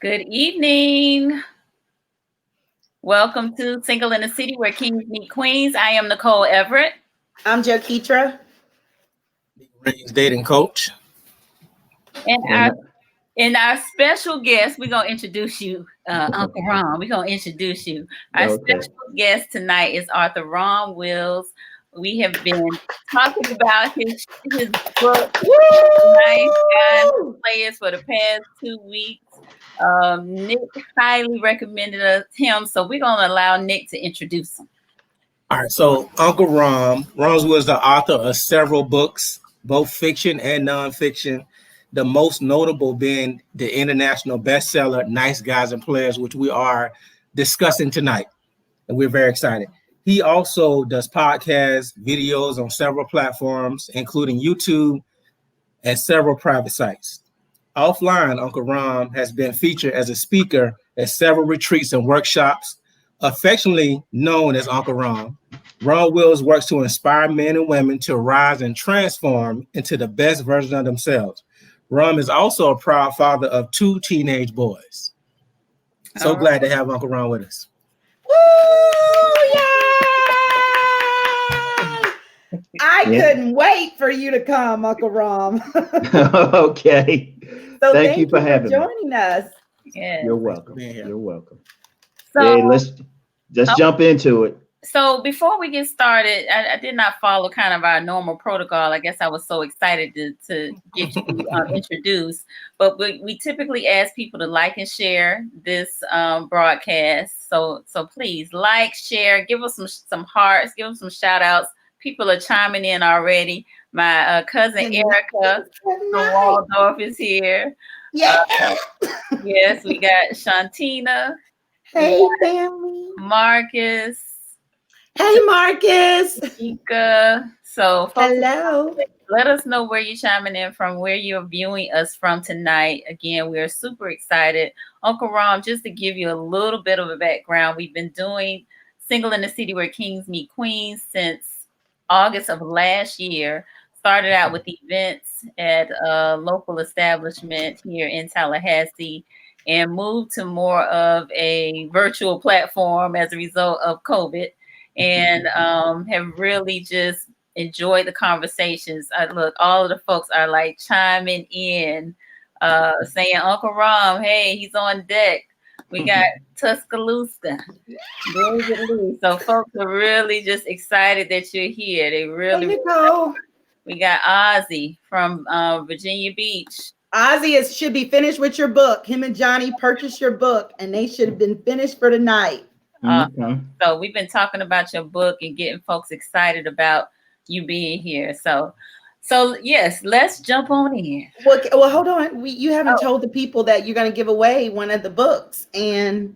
Good evening. Welcome to Single in the City where Kings Meet Queens. I am Nicole Everett. I'm Joe Keetra. Ray's dating coach. And And our special guest, we're gonna introduce you, Uncle Ron. We're gonna introduce you. Our Okay. special guest tonight is Author Rom Wills. We have been talking about his book, Nice Guys Players, for the past 2 weeks. Nick highly recommended him, so we're gonna allow Nick to introduce him. all right, so Uncle Rom was the author of several books, both fiction and nonfiction. The most notable being the international bestseller "Nice Guys and Players," which we are discussing tonight, and we're very excited. He also does podcasts, videos on several platforms, including YouTube and several private sites. Offline, Uncle Rom has been featured as a speaker at several retreats and workshops, affectionately known as Uncle Rom. Ron Wills works to inspire men and women to rise and transform into the best version of themselves. Ron is also a proud father of 2 teenage boys. So glad to have Uncle Ron with us. Woo! Yay! I couldn't wait for you to come, Uncle Rom. Okay. So Thank you for having me. joining us. Yeah. You're welcome. being here. You're welcome. So, Hey, let's jump into it. So before we get started, I did not follow kind of our normal protocol. I guess I was so excited to get you introduced. But we typically ask people to like and share this broadcast. So please like, share, give us some hearts, give us some shout outs. People are chiming in already. My cousin Erica from Waldorf is here. Yeah. Yes, we got Shantina. Hey, family. Marcus. Hey, Marcus. Ika. So, folks, Hello. let us know where you're chiming in from, where you're viewing us from tonight. Again, we're super excited. Uncle Rom, just to give you a little bit of a background, we've been doing Single in the City where Kings Meet Queens since August of last year. Started out with events at a local establishment here in Tallahassee and moved to more of a virtual platform as a result of COVID. And have really just enjoyed the conversations. Look, all of the folks are like chiming in, saying, Uncle Rom, hey, he's on deck. We got Tuscaloosa. So folks are really just excited that you're here. They really, Hey, Nicole. we got Ozzy from Virginia Beach. Ozzy should be finished with your book. Him and Johnny purchased your book, and they should have been finished for tonight. Okay. So we've been talking about your book and getting folks excited about you being here. So yes, let's jump on in. Well, hold on. You haven't told the people that you're going to give away one of the books and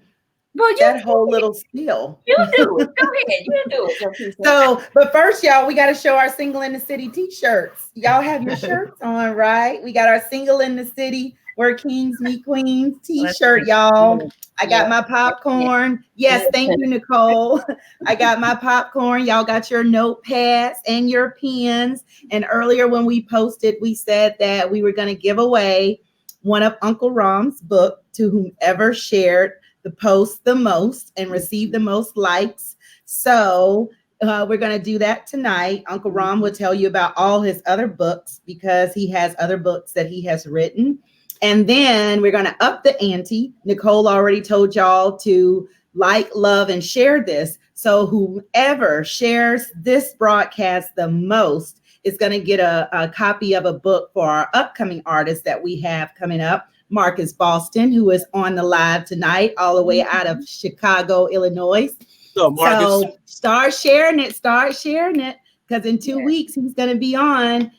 that whole little spiel. You do it. Go ahead. You do it. So, but first, y'all, we got to show our Single in the City t-shirts. Y'all have your shirts on, right? We got our Single in the City where Kings Meet Queens t-shirt, y'all. I got my popcorn. Yes, thank you, Nicole. I got my popcorn. Y'all got your notepads and your pens. And earlier when we posted, we said that we were going to give away one of Uncle Rom's book to whomever shared the post the most and received the most likes. So we're going to do that tonight. Uncle Rom will tell you about all his other books because he has other books that he has written. And then we're going to up the ante. Nicole already told y'all to like, love, and share this. So whoever shares this broadcast the most is going to get a copy of a book for our upcoming artists that we have coming up. Marcus Boston, who is on the live tonight, all the way out of Chicago, Illinois. So, Marcus, So start sharing it, because in 2 weeks he's going to be on.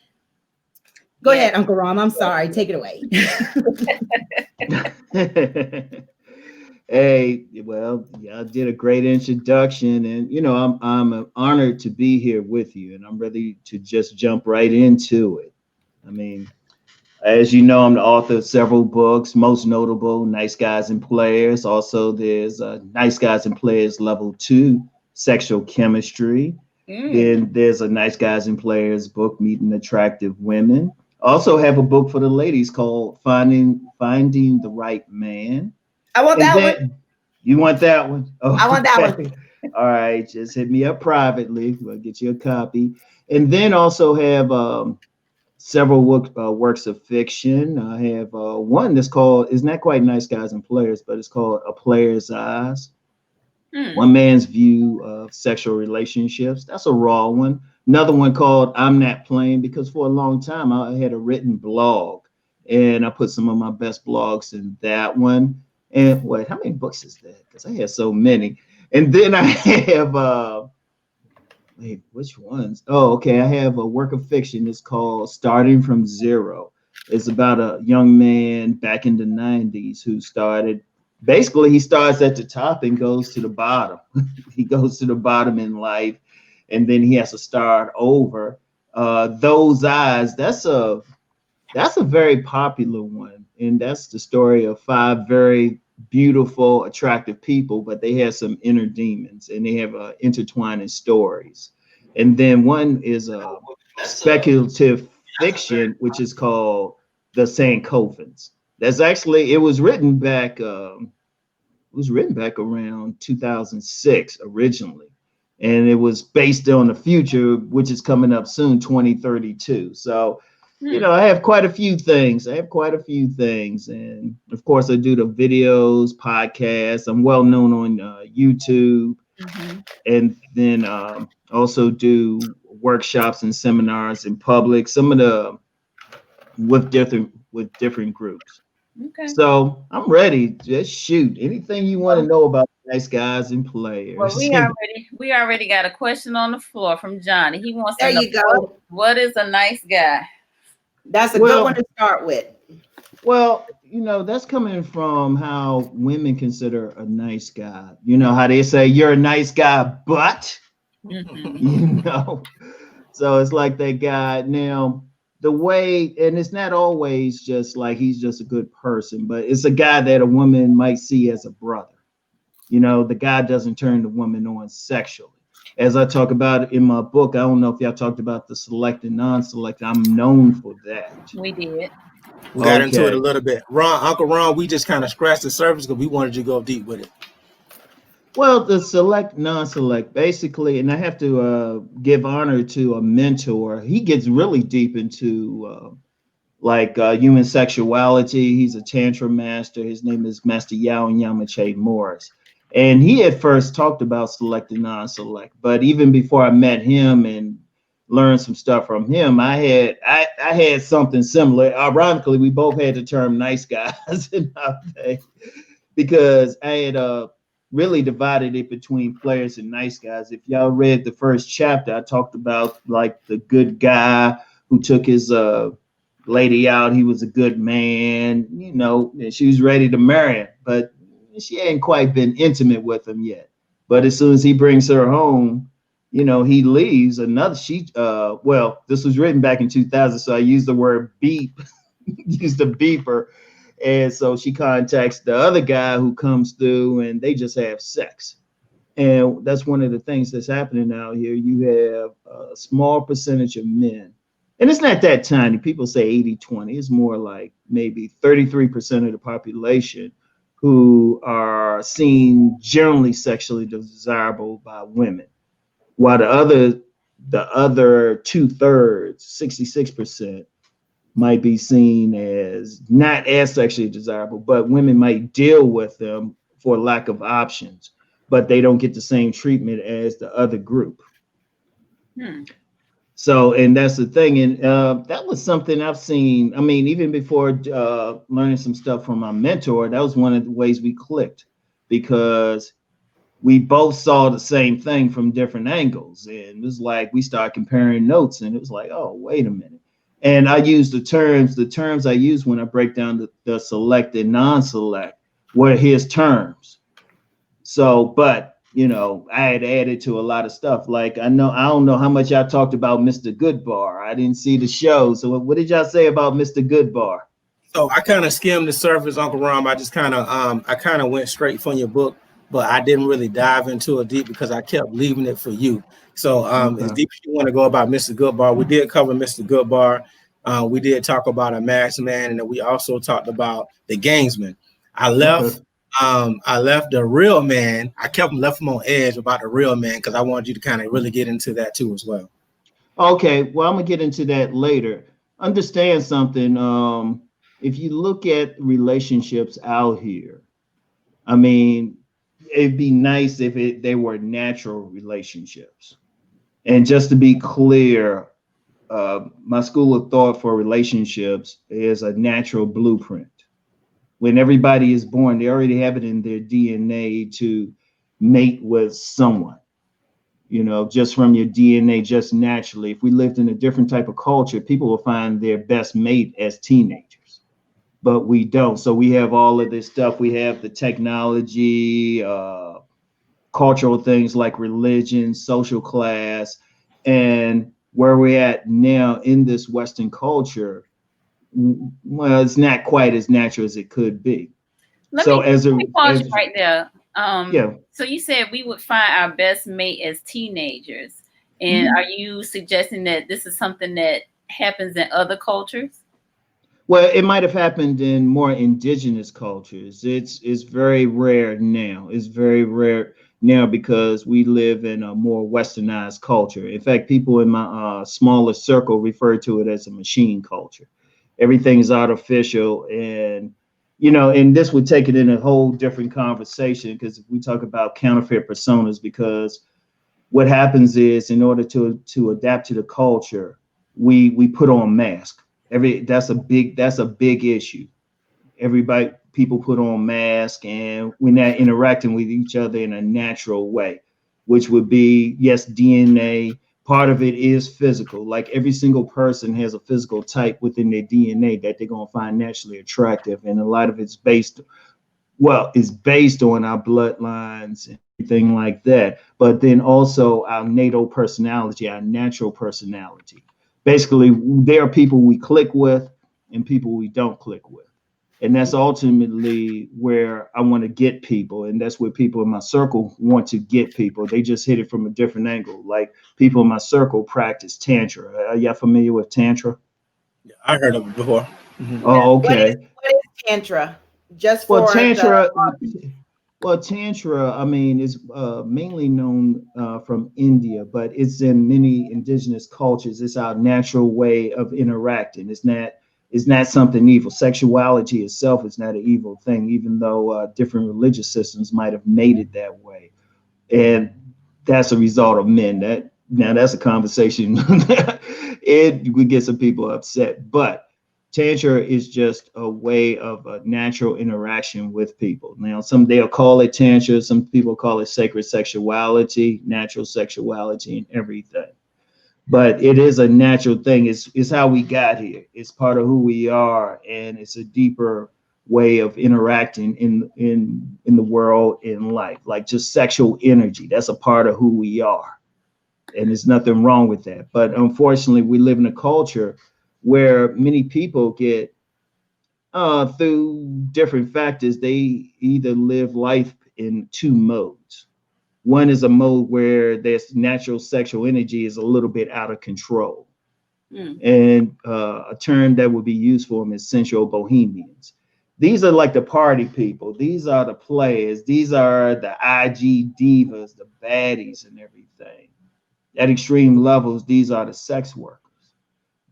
Go ahead, Uncle Rom. I'm sorry. Take it away. Hey, well, y'all did a great introduction, and I'm honored to be here with you, and I'm ready to just jump right into it. I mean, as you know, I'm the author of several books, most notable, Nice Guys and Players. Also, there's Nice Guys and Players Level 2, Sexual Chemistry. Then there's a Nice Guys and Players book, Meeting Attractive Women. Also have a book for the ladies called Finding the Right Man. I want And that then, one. you want that one? Oh, I want that one. okay. All right, just hit me up privately. We'll get you a copy. And then also have several works of fiction. I have one that's called, it's not quite Nice Guys and Players, but it's called A Player's Eyes. One man's view of sexual relationships. That's a raw one. Another one called I'm Not Playing, because for a long time I had a written blog and I put some of my best blogs in that one. And wait, how many books is that? Because I had so many. And then I have wait, which ones? Oh, okay. I have a work of fiction. It's called Starting from Zero. It's about a young man back in the 90s who started, basically he starts at the top and goes to the bottom. He goes to the bottom in life, and then he has to start over. Those Eyes, that's a very popular one. And that's the story of 5 very beautiful, attractive people, but they have some inner demons and they have intertwining stories. And then one is a speculative fiction, which is called The Sancovans. That's actually, it was written back around 2006 originally. And it was based on the future, which is coming up soon, 2032. So, you know, I have quite a few things. And of course, I do the videos, podcasts. I'm well known on YouTube. And then also do workshops and seminars in public, some of the with different groups. Okay. So I'm ready. Just shoot. Anything you want to know about Nice Guys and Players. Well, we already got a question on the floor from Johnny. He wants to There know you go. what is a nice guy? That's a good one to start with. Well, you know, that's coming from how women consider a nice guy. You know how they say you're a nice guy, but you know, so it's like that guy. Now, the way, and it's not always just like he's just a good person, but it's a guy that a woman might see as a brother. You know, the guy doesn't turn the woman on sexually. As I talk about in my book, I don't know if y'all talked about the select and non-select. I'm known for that. We did. We got into it a little bit. Uncle Ron, we just kind of scratched the surface because we wanted you to go deep with it. Well, the select, non-select, basically, and I have to give honor to a mentor. He gets really deep into human sexuality. He's a tantra master. His name is Master Yao Yamache Morris. And he had first talked about select and non-select, but even before I met him and learned some stuff from him, I had something similar. Ironically, we both had the term nice guys in our day because I had really divided it between players and nice guys. If y'all read the first chapter, I talked about like the good guy who took his lady out. He was a good man, you know, and she was ready to marry him, but she hadn't quite been intimate with him yet. But as soon as he brings her home, you know, he leaves. Well, this was written back in 2000, so I used the word beep, used a beeper. And so she contacts the other guy who comes through and they just have sex. And that's one of the things that's happening out here. You have a small percentage of men, and it's not that tiny. People say 80-20. It's more like maybe 33% of the population who are seen generally sexually desirable by women, while the other 2/3, 66%, might be seen as not as sexually desirable, but women might deal with them for lack of options, but they don't get the same treatment as the other group. So, and that's the thing. And that was something I've seen. I mean, even before learning some stuff from my mentor, that was one of the ways we clicked, because we both saw the same thing from different angles. And it was like, we started comparing notes and it was like, oh, wait a minute. And I use the terms I use when I break down the select and non-select were his terms. So, but you know, I had added to a lot of stuff. Like I don't know how much y'all talked about Mr. Goodbar. I didn't see the show. So what did y'all say about Mr. Goodbar? So I kind of skimmed the surface, Uncle Rom. I just kind of went straight from your book, but I didn't really dive into it deep because I kept leaving it for you. So as deep as you want to go about Mr. Goodbar, we did cover Mr. Goodbar. We did talk about a masked man, and then we also talked about the gamesman. I left. Okay. I left the real man. I left him on edge about the real man because I wanted you to kind of really get into that too as well. Okay, well, I'm gonna get into that later. Understand something. If you look at relationships out here, I mean, it'd be nice if they were natural relationships. And just to be clear, my school of thought for relationships is a natural blueprint. When everybody is born, they already have it in their DNA to mate with someone, just from your DNA, just naturally. If we lived in a different type of culture, people will find their best mate as teenagers, but we don't. So we have all of this stuff. We have the technology, cultural things like religion, social class, and where we're at now in this Western culture, well, it's not quite as natural as it could be. Let So me, as let a me pause you as right there. yeah. So you said we would find our best mate as teenagers. And Mhm. are you suggesting that this is something that happens in other cultures? Well, it might have happened in more indigenous cultures. It's very rare now. It's very rare now because we live in a more westernized culture. In fact, people in my smaller circle refer to it as a machine culture. Everything is artificial, and this would take it in a whole different conversation because if we talk about counterfeit personas, because what happens is in order to adapt to the culture, we put on masks. That's a big issue. Everybody People put on masks and we're not interacting with each other in a natural way, which would be, yes, DNA. Part of it is physical. Like every single person has a physical type within their DNA that they're gonna find naturally attractive. And a lot of it's based on our bloodlines and everything like that, but then also our natal personality, our natural personality. Basically, there are people we click with and people we don't click with. And that's ultimately where I want to get people. And that's where people in my circle want to get people. They just hit it from a different angle. Like people in my circle practice Tantra. Are y'all familiar with Tantra? I heard of it before. Mhm. Now, Oh, what is okay. what is Tantra? Just Well, for the Tantra, I mean, is mainly known from India, but it's in many indigenous cultures. It's our natural way of interacting. It's not something evil. Sexuality itself is not an evil thing, even though different religious systems might have made it that way. And that's a result of men. That's a conversation. It would get some people upset, but Tantra is just a way of a natural interaction with people. Now, some they'll call it Tantra, some people call it sacred sexuality, natural sexuality, and everything. But it is a natural thing. It's how we got here. It's part of who we are, and it's a deeper way of interacting in the world, in life. Like just sexual energy. That's a part of who we are, and there's nothing wrong with that. But unfortunately, we live in a culture where many people get through different factors, they either live life in two modes. One is a mode where their natural sexual energy is a little bit out of control. Mm. And a term that would be used for them is sensual bohemians. These are like the party people. These are the players. These are the IG divas, the baddies, and everything. At extreme levels, these are the sex workers.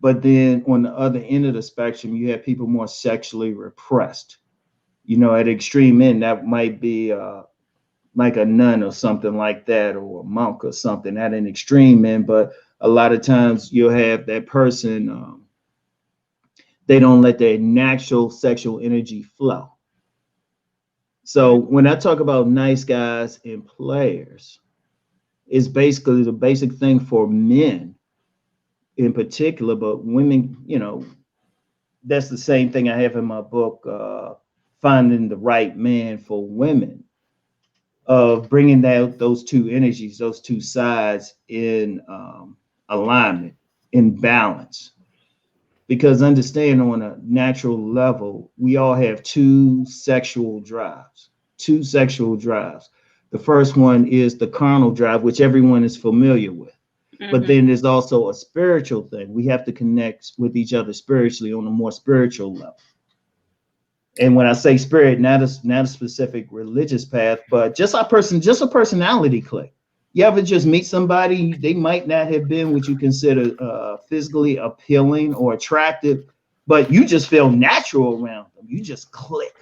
But then on the other end of the spectrum, you have people more sexually repressed. At extreme end, that might be like a nun or something like that, or a monk or something at an extreme end. But a lot of times you'll have that person, they don't let their natural sexual energy flow. So when I talk about nice guys and players, it's basically the basic thing for men in particular, but women, that's the same thing I have in my book, Finding the Right Man for Women, of bringing those two energies, those two sides in alignment, in balance. Because understand on a natural level, we all have two sexual drives. Two sexual drives. The first one is the carnal drive, which everyone is familiar with. But then there's also a spiritual thing. We have to connect with each other spiritually on a more spiritual level. And when I say spirit, not a specific religious path, but just a personality click. You ever just meet somebody, they might not have been what you consider physically appealing or attractive, but you just feel natural around them. You just click.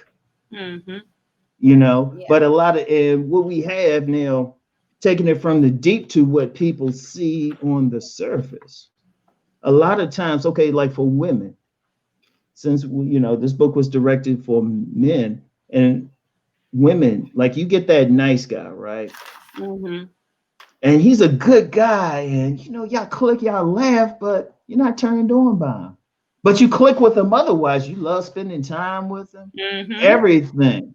You know, but a lot of, and what we have now, taking it from the deep to what people see on the surface, a lot of times, okay, like for women, since, you know, this book was directed for men and women, like you get that nice guy, right? And he's a good guy, and you know, y'all click, y'all laugh, but you're not turned on by him. But you click with him otherwise. You love spending time with him, everything.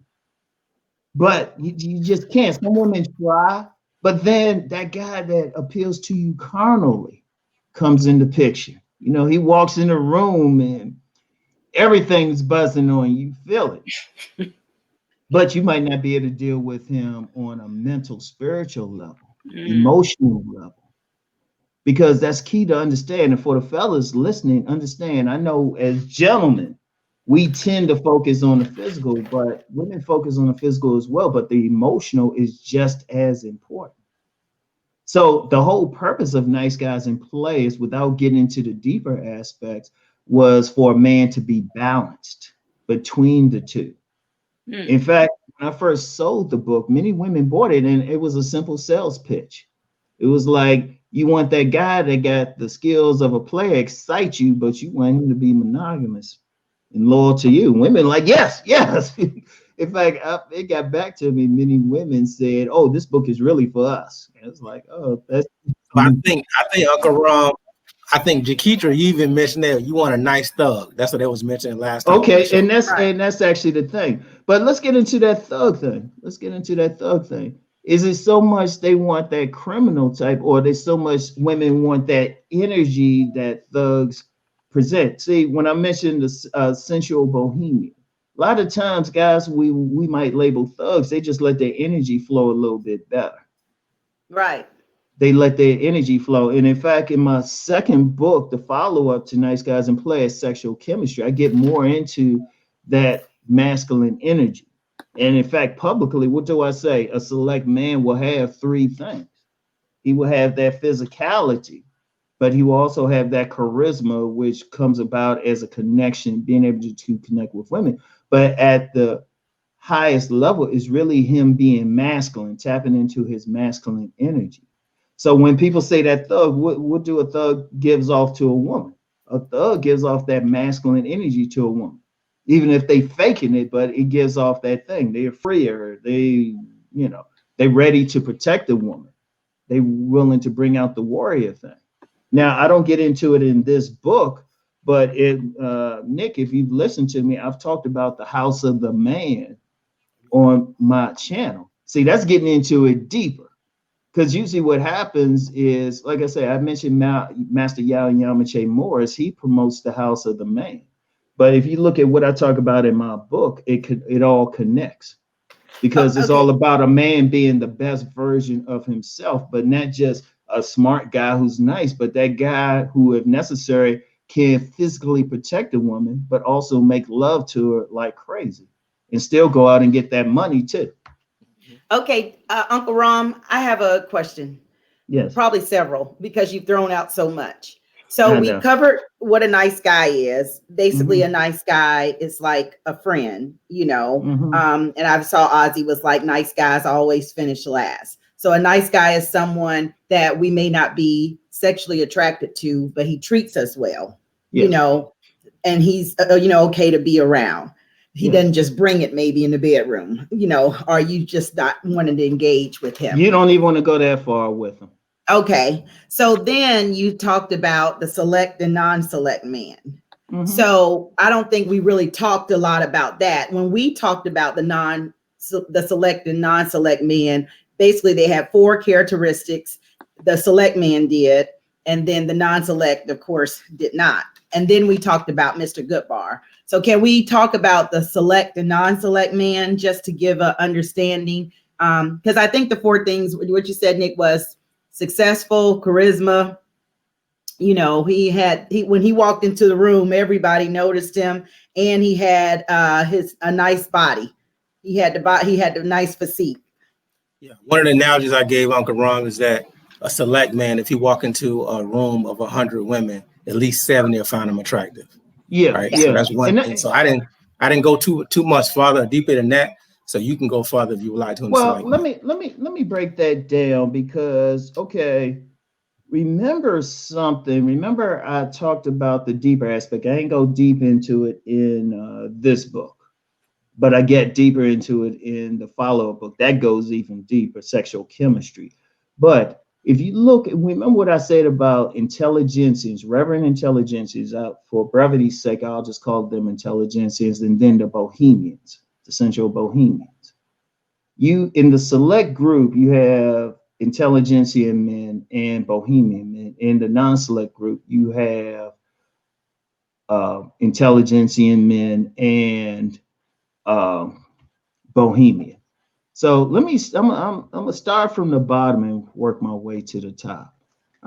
But you just can't. Some women try, but then that guy that appeals to you carnally comes in the picture. You know, he walks in the room and everything's buzzing on you, feel it. But you might not be able to deal with him on a mental, spiritual level. Emotional level, because that's key to understand. And for the fellas listening, understand, I know as gentlemen, we tend to focus on the physical, but women focus on the physical as well, but the emotional is just as important. So the whole purpose of Nice Guys in Plays, without getting into the deeper aspects, was for a man to be balanced between the two. In fact, when I first sold the book, many women bought it, and it was a simple sales pitch. It was like, you want that guy that got the skills of a player excite you, but you want him to be monogamous and loyal to you. Women like, yes. In fact, it got back to me. Many women said, "Oh, this book is really for us." And it's like, oh, that's. I think Uncle Rom. I think Jaketra, you even mentioned that you want a nice thug. That's what they was mentioning last time. Okay, and that's actually the thing. But let's get into that thug thing. Is it so much they want that criminal type, or there's so much women want that energy that thugs present? See, when I mentioned the sensual bohemian, a lot of times guys we might label thugs, they just let their energy flow a little bit better. Right. They let their energy flow. And in fact, in my second book, the follow-up to Nice Guys in Play is Sexual Chemistry, I get more into that masculine energy. And in fact, publicly, what do I say? A select man will have three things. He will have that physicality, but he will also have that charisma, which comes about as a connection, being able to connect with women. But at the highest level is really him being masculine, tapping into his masculine energy. So when people say that thug, what do a thug gives off to a woman? A thug gives off that masculine energy to a woman, even if they faking it, but it gives off that thing. They're freer. They're ready to protect the woman. They're willing to bring out the warrior thing. Now, I don't get into it in this book, but Nick, if you've listened to me, I've talked about the house of the man on my channel. See, that's getting into it deeper. Because usually what happens is, like I say, I mentioned Master Yao Yamache Morris, he promotes the house of the man. But if you look at what I talk about in my book, it all connects. Because it's all about a man being the best version of himself, but not just a smart guy who's nice, but that guy who, if necessary, can physically protect a woman, but also make love to her like crazy and still go out and get that money too. Okay, Uncle Rom, I have a question. Yes. Probably several, because you've thrown out so much. So we covered what a nice guy is. Basically, a nice guy is like a friend, you know. And I saw Ozzy was like, nice guys always finish last. So a nice guy is someone that we may not be sexually attracted to, but he treats us well, you know, and he's, okay to be around. He doesn't just bring it maybe in the bedroom, or you just not wanting to engage with him. You don't even want to go that far with him. Okay. So then you talked about the select and non-select man. So I don't think we really talked a lot about that. When we talked about the select and non-select men, basically they have 4 characteristics. The select man did, and then the non-select, of course, did not. And then we talked about Mr. Goodbar. So can we talk about the select and non-select man just to give an understanding? Because I think the 4 things, what you said, Nick, was successful, charisma, he when he walked into the room, everybody noticed him, and he had a nice body. He had the nice physique. Yeah. One of the analogies I gave Uncle Ron is that a select man, if he walk into a room of 100 women, at least 70 will find him attractive. Yeah, Right. yeah. So that's one thing. So I didn't go too much farther, deeper than that. So you can go farther if you would like to. Well, let me break that down because remember something. Remember I talked about the deeper aspect. I ain't go deep into it in this book, but I get deeper into it in the follow-up book that goes even deeper, sexual chemistry. But if you remember what I said about intelligentsians, reverend intelligentsians. For brevity's sake, I'll just call them intelligentsians, and then the bohemians, the sensual bohemians. You in the select group, you have intelligentsia men and bohemian men. In the non-select group, you have intelligentsia men and bohemian. So I'm gonna start from the bottom and work my way to the top.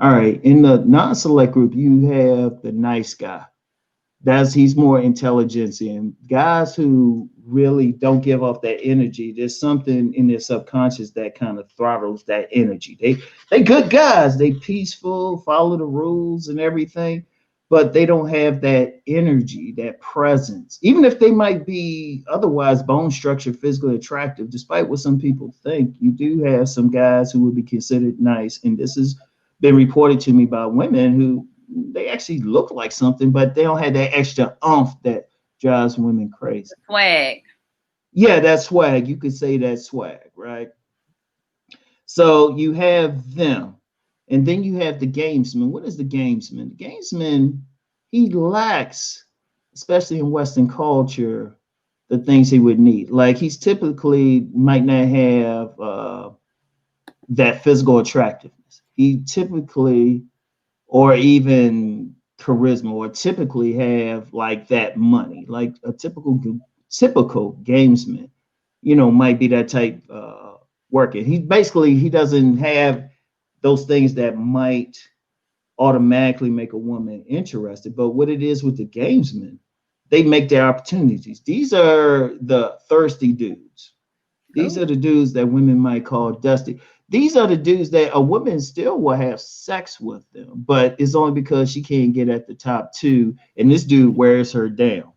All right, in the non-select group, you have the nice guy. He's more intelligentsia, and guys who really don't give off that energy. There's something in their subconscious that kind of throttles that energy. They good guys. They peaceful, follow the rules and everything, but they don't have that energy, that presence. Even if they might be otherwise bone structure, physically attractive, despite what some people think, you do have some guys who would be considered nice, and this has been reported to me by women who they actually look like something, but they don't have that extra oomph that drives women crazy. Swag. Yeah, that swag. You could say that swag, right? So you have them. And then you have the gamesman. What is the gamesman? The gamesman, he lacks, especially in Western culture, the things he would need. Like he's typically might not have that physical attractiveness. He typically, or even charisma, or typically have like that money, like a typical gamesman, might be that type working. He doesn't have those things that might automatically make a woman interested. But what it is with the gamesmen, they make their opportunities. These are the thirsty dudes. These are the dudes that women might call dusty. These are the dudes that a woman still will have sex with them, but it's only because she can't get at the top two. And this dude wears her down.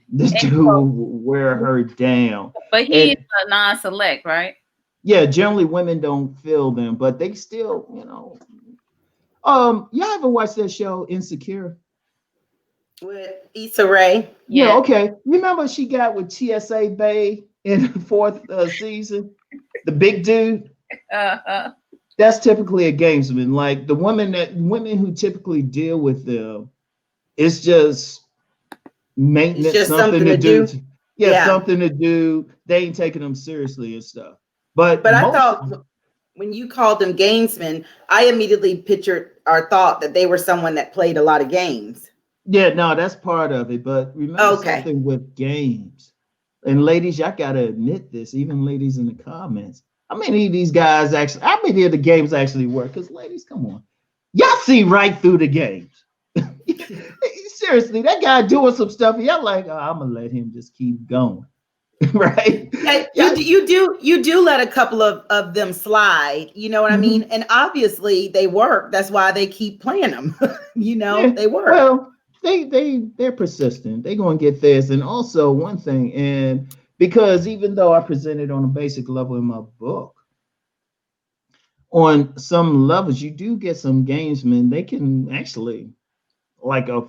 This dude wear her down. But he is a non-select, right? Yeah, generally women don't feel them, but they still, y'all ever watch that show Insecure? With Issa Rae? Yeah, okay. Remember she got with TSA Bay in the fourth season? The big dude? That's typically a gamesman. Like the women who typically deal with them, it's just maintenance, it's just something to do. Yeah, something to do. They ain't taking them seriously and stuff. But I thought when you called them gamesmen, I immediately pictured or thought that they were someone that played a lot of games. Yeah, no, that's part of it. But remember something with games. And ladies, y'all gotta admit this, even ladies in the comments. How many of these guys how many of the games actually work? Because ladies, come on. Y'all see right through the games. Seriously, that guy doing some stuff, and y'all like, I'm gonna let him just keep going. Right? You do let a couple of them slide, you know what I mean? And obviously they work. That's why they keep playing them. They work. Well, they're persistent. They're gonna get this. And also one thing, and because even though I presented on a basic level in my book, on some levels, you do get some gamesmen. They can actually, like a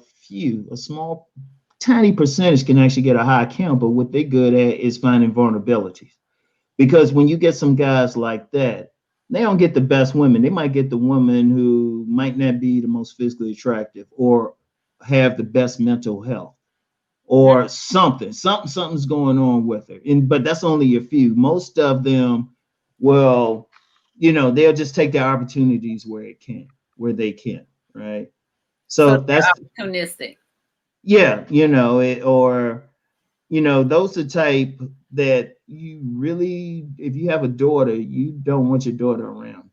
small, tiny percentage can actually get a high count. But what they're good at is finding vulnerabilities. Because when you get some guys like that, they don't get the best women. They might get the woman who might not be the most physically attractive or have the best mental health. Or something's going on with her. But that's only a few. Most of them will, they'll just take their opportunities where they can, right? So that's opportunistic. Yeah, those are type that you really, if you have a daughter, you don't want your daughter around,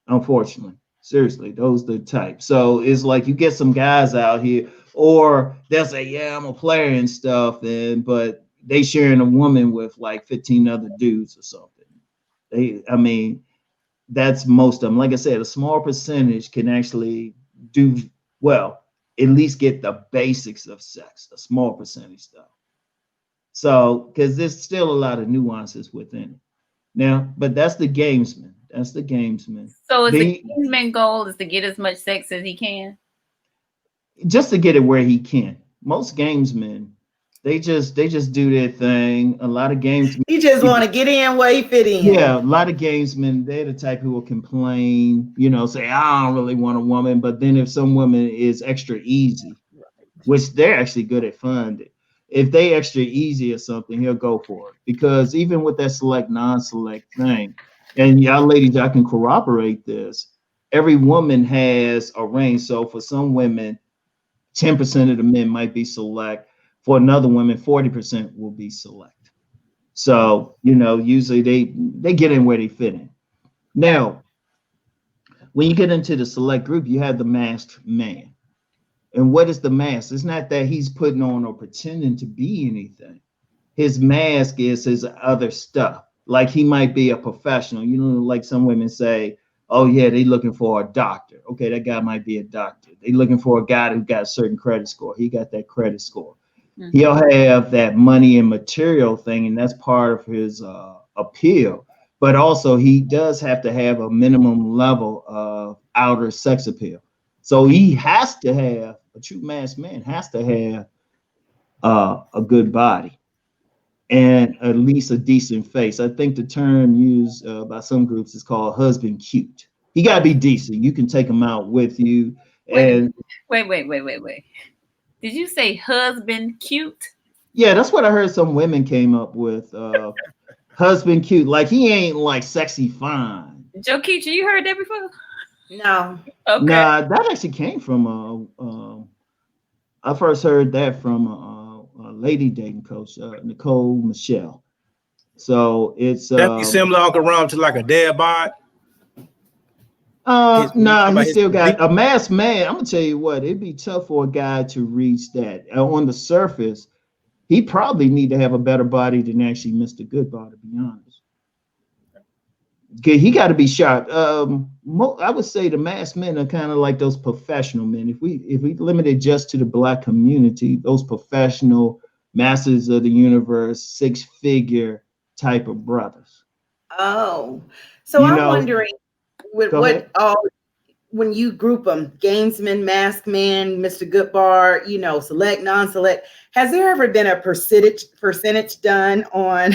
unfortunately. Seriously, those the type. So it's like you get some guys out here, or they'll say, "Yeah, I'm a player and stuff," and but they sharing a woman with like 15 other dudes or something. I mean, that's most of them. Like I said, a small percentage can actually do well, at least get the basics of sex. A small percentage, though. So, because there's still a lot of nuances within it. Now, but that's the gamesman. That's the gamesman. So is the They main goal is to get as much sex as he can? just to get it where he can. Most gamesmen, they just do their thing. A lot of games, He just want to get in where he fit in. yeah, a lot of gamesmen, they're the type who will complain, say, I don't really want a woman. But then if some woman is extra easy, which they're actually good at finding, if they extra easy or something, he'll go for it. Because even with that select, non-select thing, and y'all ladies, I can corroborate this, every woman has a range. So for some women, 10% of the men might be select. For another woman, 40% will be select. So, usually they get in where they fit in. Now, when you get into the select group, you have the masked man. And what is the mask? It's not that he's putting on or pretending to be anything. His mask is his other stuff. Like he might be a professional, like some women say, oh yeah, they looking for a doctor. Okay, that guy might be a doctor. They looking for a guy who got a certain credit score. He got that credit score. Mm-hmm. He'll have that money and material thing, and that's part of his appeal. But also he does have to have a minimum level of outer sex appeal. So he has to have, a true masked man has to have a good body and at least a decent face. I think the term used by some groups is called husband cute. He got to be decent. You can take him out with you. And wait. Did you say husband cute? Yeah, that's what I heard some women came up with. Husband cute. Like he ain't like sexy fine. Joe Keacher, you heard that before? No. Okay. Nah, that actually came from I first heard that from a lady dating coach, Nicole Michelle. So it's that be similar, Uncle Rom, to like a dead bod. He still got a masked man. I'm gonna tell you what, it'd be tough for a guy to reach that. On the surface, he probably need to have a better body than actually Mr. Goodbar, to be honest. He got to be sharp. I would say the masked men are kind of like those professional men. If we limit it just to the Black community, those professional masters of the universe, 6-figure type of brothers. Oh, so I'm wondering what all when you group them, gamesman, masked man, Mr. Goodbar, select, non-select, has there ever been a percentage done on,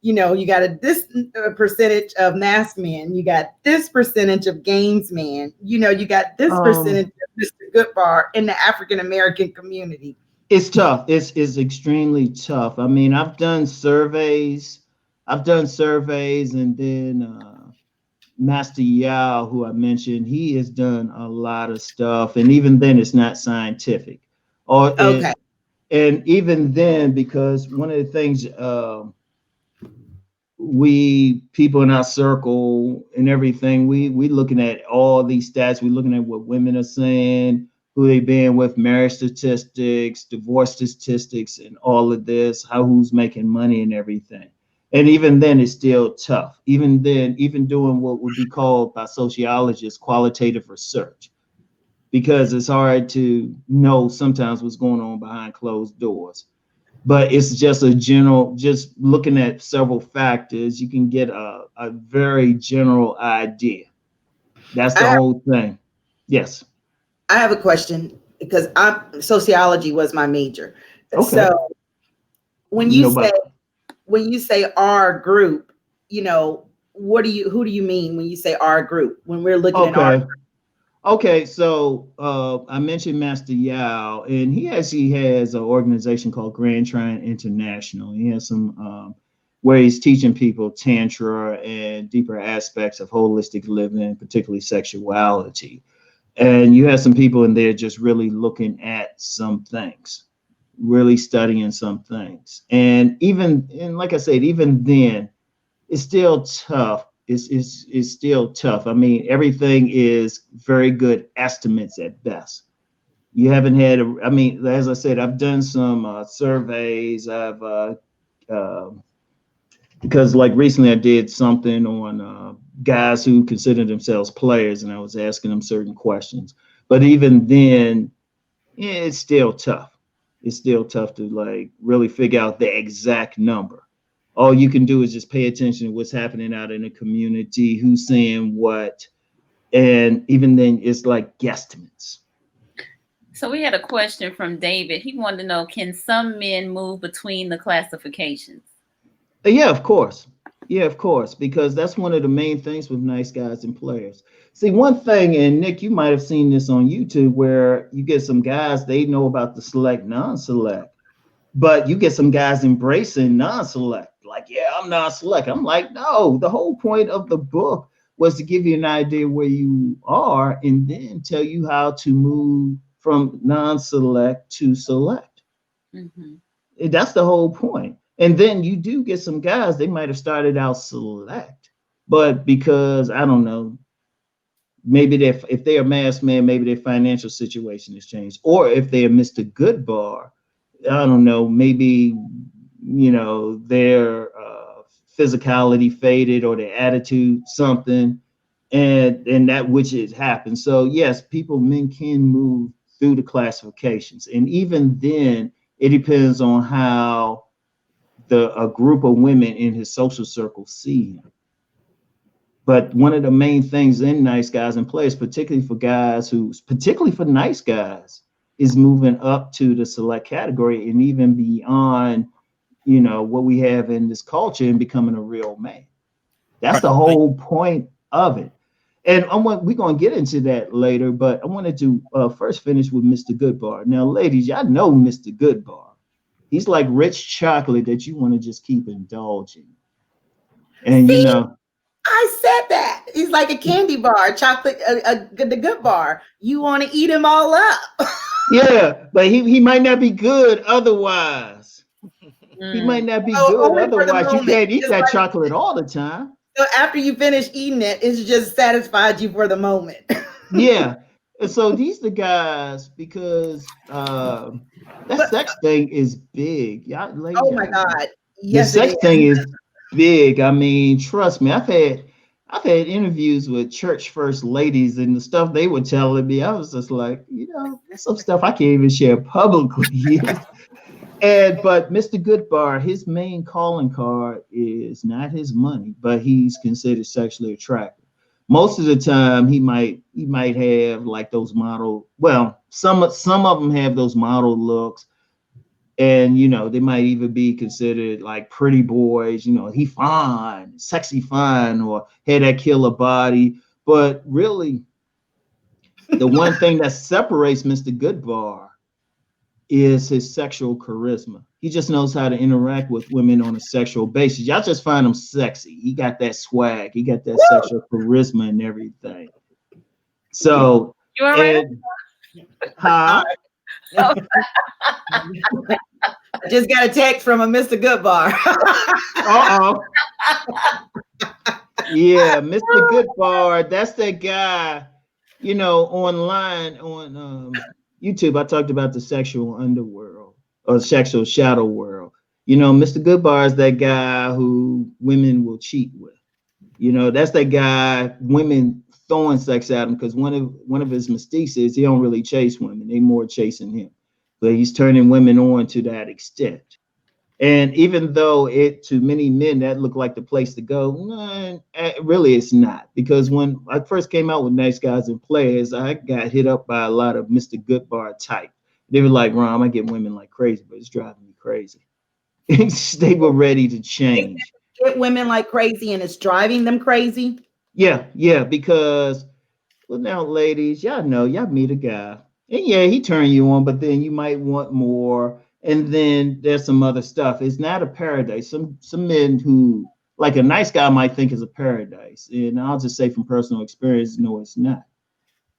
you got this percentage of masked men, you got this percentage of gamesman, you got this percentage of Mr. Goodbar in the African-American community? It's tough. It's extremely tough. I mean, I've done surveys, and then Master Yao, who I mentioned, he has done a lot of stuff, and even then, it's not scientific. And even then, because one of the things people in our circle and everything, we looking at all these stats. We're looking at what women are saying, who they been with, marriage statistics, divorce statistics, and all of this, who's making money and everything. And even then, it's still tough. Even then, even doing what would be called by sociologists qualitative research, because it's hard to know sometimes what's going on behind closed doors. But it's just just looking at several factors, you can get a very general idea. That's the whole thing. Yes. I have a question because sociology was my major. Okay. So when you say our group, who do you mean when you say our group? When we're looking at our group? Okay, so I mentioned Master Yao, and he actually has an organization called Grand Trine International. He has some where he's teaching people tantra and deeper aspects of holistic living, particularly sexuality. And you have some people in there just really looking at some things, really studying some things. And like I said, even then, it's still tough is still tough. I mean, everything is very good estimates at best. You haven't had, I mean, as I said, I've done some surveys. Because like recently I did something on guys who consider themselves players, and I was asking them certain questions. But even then, yeah, it's still tough. It's still tough to like really figure out the exact number. All you can do is just pay attention to what's happening out in the community, who's saying what, and even then, it's like guesstimates. So we had a question from David. He wanted to know, can some men move between the classifications? Yeah, of course. Yeah, of course, because that's one of the main things with nice guys and players. See, one thing, and Nick, you might have seen this on YouTube, where you get some guys, they know about the select, non-select, but you get some guys embracing non-select. Like, yeah, I'm non-select. I'm like, no, the whole point of the book was to give you an idea where you are and then tell you how to move from non-select to select. Mm-hmm. That's the whole point. And then you do get some guys, they might have started out select, but because, I don't know, maybe if they're a masked man, maybe their financial situation has changed. Or if they're Mr. Goodbar, I don't know, maybe, you know, their physicality faded or their attitude, something, and that which has happened. So yes, men can move through the classifications. And even then, it depends on how a group of women in his social circle see him. But one of the main things in nice guys and players, particularly for nice guys, is moving up to the select category and even beyond, you know, what we have in this culture and becoming a real man. That's the whole point of it. And we're going to get into that later, but I wanted to first finish with Mr. Goodbar. Now, ladies, y'all know Mr. Goodbar. He's like rich chocolate that you want to just keep indulging. And See, you know, I said that. He's like a candy bar, chocolate, the good bar. You want to eat him all up. yeah, but he might not be good otherwise. He might not be good Only for the otherwise. You moment. can't eat Just that like, chocolate all the time. so after you finish eating it, it's just satisfied you for the moment. Yeah. And so these the guys, because that sex thing is big. Y'all, ladies, Oh my God. the Yes, it sex is. thing is big. I mean, trust me, I've had interviews with church first ladies, and the stuff they were telling me, I was just like, you know, there's some stuff I can't even share publicly. But Mr. Goodbar, his main calling card is not his money, but he's considered sexually attractive. Most of the time, he might have like those model. Well, some of them have those model looks, and you know they might even be considered like pretty boys. You know, he fine, sexy fine, or had that killer body. But really, the one thing that separates Mr. Goodbar is his sexual charisma. He just knows how to interact with women on a sexual basis. Y'all just find him sexy. He got that swag. He got that sexual charisma and everything. So, You all right? huh? I just got a text from a Mr. Goodbar. Yeah, Mr. Goodbar, that's that guy, you know, online on YouTube. I talked about the sexual underworld or sexual shadow world. You know, Mr. Goodbar is that guy who women will cheat with. You know, that's that guy, women throwing sex at him, because one of his mistakes is he don't really chase women. They more chasing him. But he's turning women on to that extent. And even though to many men that looked like the place to go, really it's not. Because when I first came out with Nice Guys and Players, I got hit up by a lot of Mr. Goodbar type. They were like, Rom, I get women like crazy, but it's driving me crazy. They were ready to change. Get women like crazy and it's driving them crazy. Yeah, because, well, now, ladies, y'all know, y'all meet a guy. And yeah, he turn you on, but then you might want more. And then there's some other stuff. It's not a paradise. Some men who, like a nice guy might think is a paradise. And I'll just say from personal experience, no, it's not.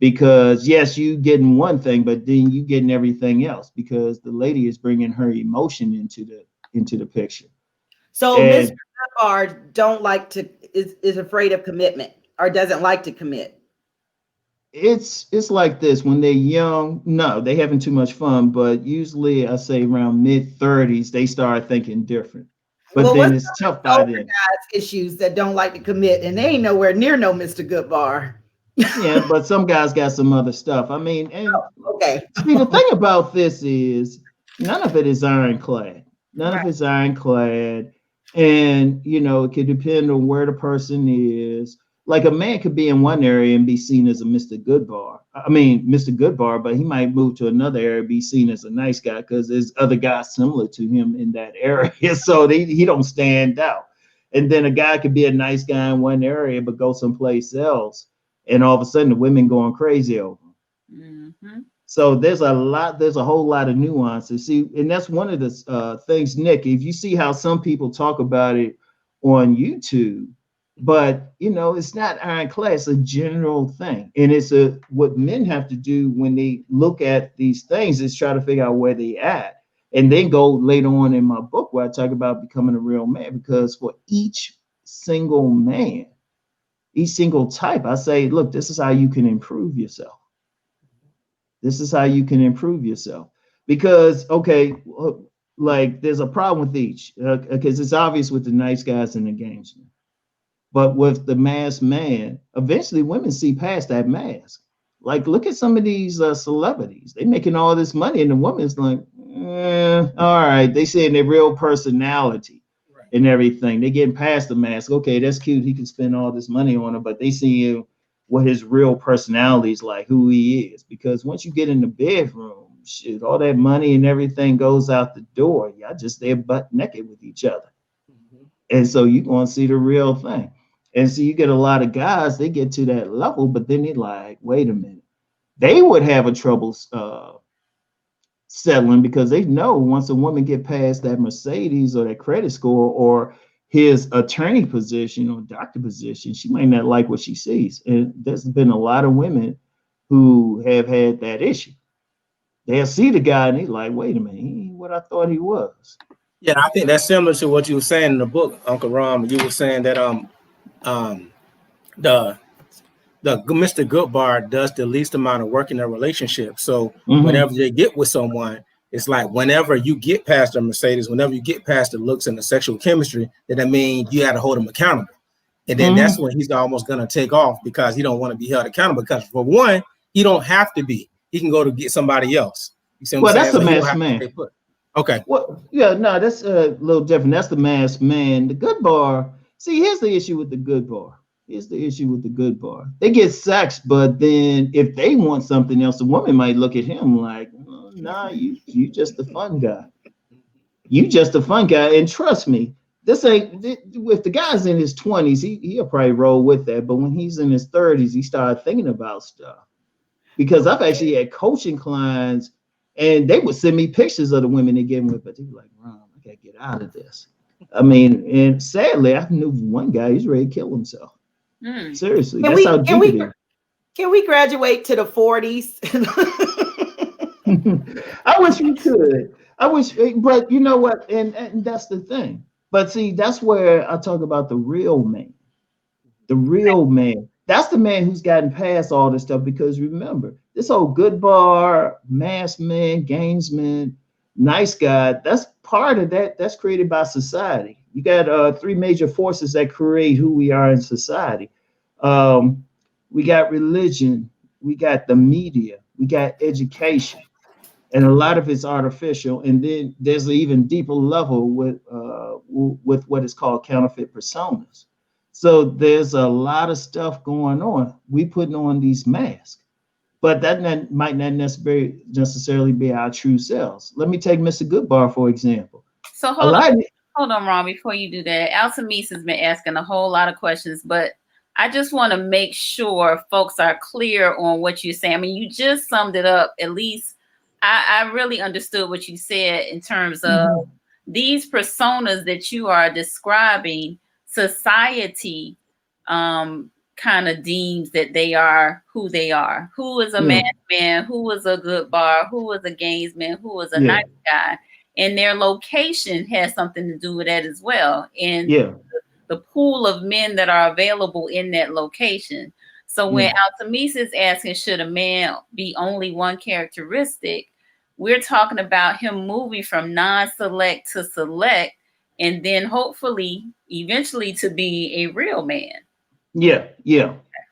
Because yes, you getting one thing, but then you getting everything else, because the lady is bringing her emotion into the picture. So And- Mr. Or don't like to is afraid of commitment or doesn't like to commit? It's like this: when they're young, no, they having too much fun, but usually I say around mid-30s they start thinking different. But Well, then what's it's tough the by older then. guys' issues that don't like to commit, and they ain't nowhere near no Mr. Goodbar. Yeah, but some guys got some other stuff. I mean, and Okay. see, the thing about this is none of it is ironclad. None of Right. it's ironclad. And, it could depend on where the person is. Like a man could be in one area and be seen as a Mr. Goodbar. I mean, Mr. Goodbar, but he might move to another area and be seen as a nice guy because there's other guys similar to him in that area. So he don't stand out. And then a guy could be a nice guy in one area, but go someplace else. And all of a sudden the women going crazy over him. Mm-hmm. So there's a whole lot of nuances. See, and that's one of the things, Nick, if you see how some people talk about it on YouTube, but it's not ironclad, it's a general thing. And it's what men have to do when they look at these things is try to figure out where they at. And then go later on in my book where I talk about becoming a real man, because for each single man, each single type, I say, look, this is how you can improve yourself. This is how you can improve yourself. Because, okay, like there's a problem with each, because it's obvious with the nice guys and the gamesmen. But with the masked man, eventually women see past that mask. Like, look at some of these celebrities. They making all this money, and the woman's like, all right. They saying their real personality and everything. They getting past the mask. Okay, that's cute. He can spend all this money on her, but they see what his real personality is like, who he is. Because once you get in the bedroom, shit, all that money and everything goes out the door. Y'all just there butt naked with each other. Mm-hmm. And so you're going to see the real thing. And so you get a lot of guys, they get to that level, but then they're like, wait a minute. They would have a trouble settling, because they know once a woman get past that Mercedes or that credit score or his attorney position or doctor position, she might not like what she sees. And there's been a lot of women who have had that issue. They'll see the guy and they're like, wait a minute, he ain't what I thought he was. Yeah, I think that's similar to what you were saying in the book, Uncle Rom. You were saying that the Mr. Goodbar does the least amount of work in a relationship. So whenever they get with someone, it's like whenever you get past the Mercedes, whenever you get past the looks and the sexual chemistry, then I mean you had to hold him accountable. And then that's when he's almost gonna take off, because he don't want to be held accountable. Because for one, he don't have to be. He can go to get somebody else. You see what I'm saying? That's the masked man. Okay. Well, yeah, no, that's a little different. That's the masked man. The Goodbar. See, here's the issue with the Goodbar. They get sex, but then if they want something else, the woman might look at him like, oh, nah, you just a fun guy. You just a fun guy. And trust me, this ain't, if the guy's in his 20s, he'll probably roll with that. But when he's in his 30s, he started thinking about stuff. Because I've actually had coaching clients, and they would send me pictures of the women they get with, but they were like, Ron, I gotta get out of this. I mean, and sadly, I knew one guy, he's ready to kill himself. Seriously, that's how deep it is. Can we graduate to the 40s? I wish we could. I wish, but you know what? And that's the thing. But see, that's where I talk about the real man. The real man. That's the man who's gotten past all this stuff. Because remember, this whole Goodbar, masked man, gamesman, nice guy, that's part of that. That's created by society. You got three major forces that create who we are in society. We got religion, we got the media, we got education, and a lot of it's artificial. And then there's an even deeper level with what is called counterfeit personas. So there's a lot of stuff going on. We putting on these masks, but that might not necessarily be our true selves. Let me take Mr. Goodbar, for example. So hold on, Ron, before you do that. Altamise has been asking a whole lot of questions, but I just want to make sure folks are clear on what you're saying. I mean, you just summed it up. At least I really understood what you said in terms of these personas that you are describing. Society kind of deems that they are who they are. Who is a masked man? Who is a good bar? Who is a gamesman? Who is a nice guy? and their location has something to do with that as well. And Yeah. the pool of men that are available in that location. So when Altamisa is asking, should a man be only one characteristic, we're talking about him moving from non-select to select, and then hopefully eventually to be a real man. Yeah,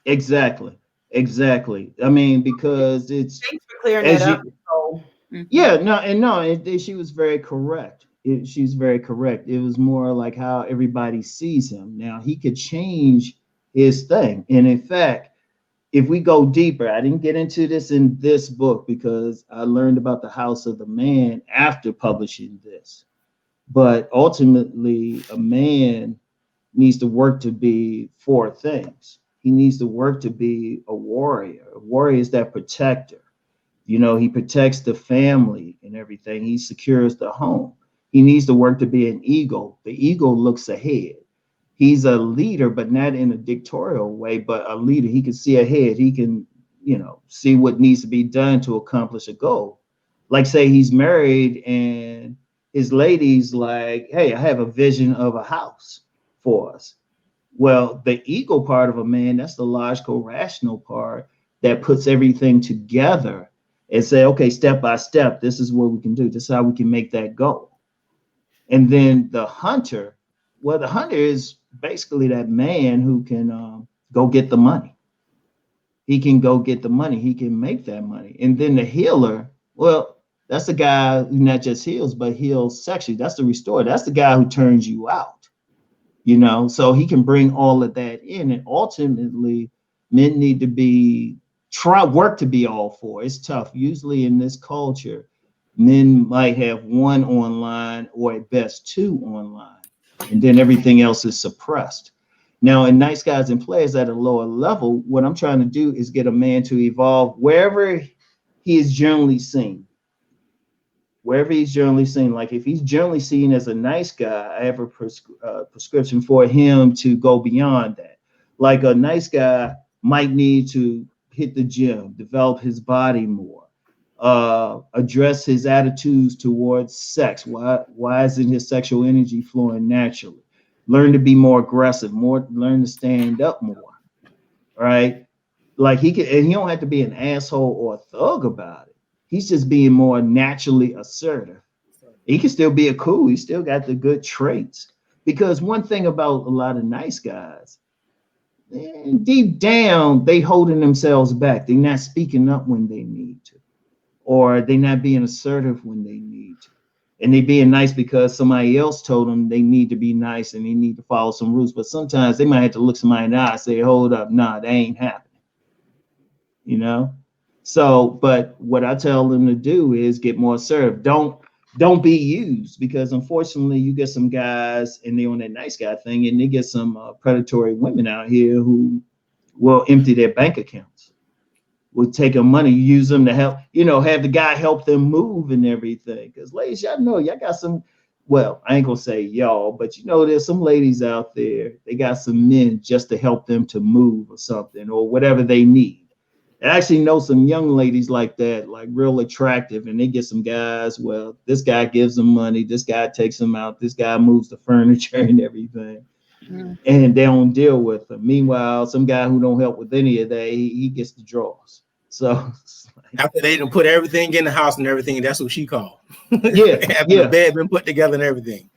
exactly. I mean, because it's, Thanks for clearing as that up. you, So, yeah, she was very correct. She's very correct. It was more like how everybody sees him. Now he could change his thing. And in fact, if we go deeper, I didn't get into this in this book because I learned about the house of the man after publishing this. But ultimately, a man needs to work to be four things. He needs to work to be a warrior. A warrior is that protector. You know, he protects the family and everything. He secures the home. He needs to work to be an eagle. The eagle looks ahead. He's a leader, but not in a dictatorial way, but a leader. He can see ahead. He can, see what needs to be done to accomplish a goal. Like say he's married and his lady's like, hey, I have a vision of a house for us. Well, the ego part of a man, that's the logical, rational part that puts everything together and say, okay, step by step, this is what we can do. This is how we can make that goal. And then the hunter, well, the hunter is basically that man who can go get the money. He can go get the money. He can make that money. And then the healer, well, that's the guy who not just heals, but heals sexually. That's the restorer. That's the guy who turns you out. So he can bring all of that in, and ultimately men need to work to be all four. It's tough. Usually in this culture, men might have one online or at best two online, and then everything else is suppressed. Now in Nice Guys and Players at a lower level, what I'm trying to do is get a man to evolve wherever he is generally seen. Wherever he's generally seen, like if he's generally seen as a nice guy, I have a prescription for him to go beyond that. Like a nice guy might need to hit the gym, develop his body more, address his attitudes towards sex. Why isn't his sexual energy flowing naturally? Learn to be more aggressive, learn to stand up more, right? Like he don't have to be an asshole or a thug about it. He's just being more naturally assertive. He can still be he still got the good traits. Because one thing about a lot of nice guys, deep down, they holding themselves back. They're not speaking up when they need to, or they're not being assertive when they need to. And they being nice because somebody else told them they need to be nice and they need to follow some rules. But sometimes they might have to look somebody in the eye and say, hold up, nah, that ain't happening. So, but what I tell them to do is get more assertive. Don't be used, because unfortunately you get some guys and they're on that nice guy thing, and they get some predatory women out here who will empty their bank accounts, will take their money, use them to help, have the guy help them move and everything. Because ladies, y'all know, y'all got some, well, I ain't gonna say y'all, but there's some ladies out there, they got some men just to help them to move or something or whatever they need. I actually know some young ladies like that, like real attractive, and they get some guys. Well, this guy gives them money. This guy takes them out. This guy moves the furniture and everything, and they don't deal with them. Meanwhile, some guy who don't help with any of that, he gets the draws. So after they done put everything in the house and everything, that's what she called. Yeah, after the bed been put together and everything.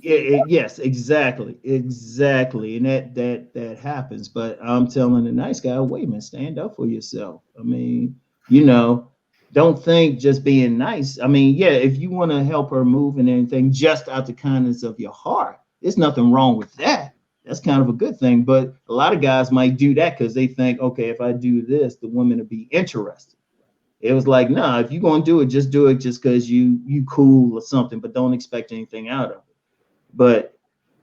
Yes, exactly, and that happens. But I'm telling the nice guy, wait a minute, stand up for yourself. I mean, don't think just being nice. I mean, yeah, if you want to help her move and anything, just out the kindness of your heart, there's nothing wrong with that. That's kind of a good thing. But a lot of guys might do that because they think, okay, if I do this, the woman will be interested. It was like, nah, if you're gonna do it just because you cool or something, but don't expect anything out of it. But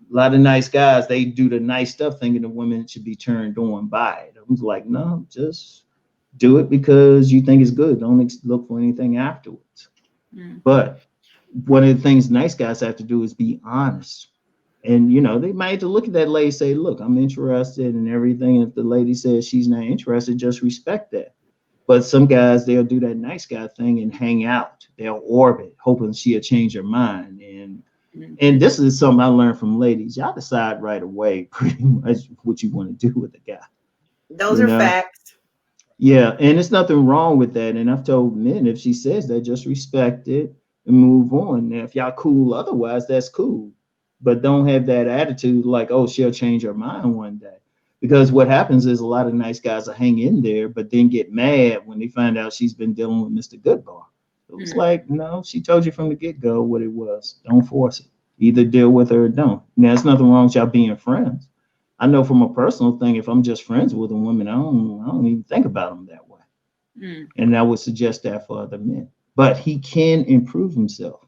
a lot of nice guys, they do the nice stuff thinking the women should be turned on by it. I was like, no, just do it because you think it's good. Don't look for anything afterwards. But one of the things nice guys have to do is be honest. And, they might have to look at that lady and say, look, I'm interested in everything. If the lady says she's not interested, just respect that. But some guys, they'll do that nice guy thing and hang out. They'll orbit, hoping she'll change her mind. And this is something I learned from ladies. Y'all decide right away pretty much what you want to do with a guy. Those are facts. Yeah, and there's nothing wrong with that. And I've told men, if she says that, just respect it and move on. Now, if y'all cool otherwise, that's cool. But don't have that attitude like, oh, she'll change her mind one day. Because what happens is a lot of nice guys will hang in there, but then get mad when they find out she's been dealing with Mr. Goodbar. It was like, no, she told you from the get-go what it was. Don't force it. Either deal with her or don't. Now, there's nothing wrong with y'all being friends. I know from a personal thing, if I'm just friends with a woman, I don't even think about them that way. And I would suggest that for other men. But he can improve himself.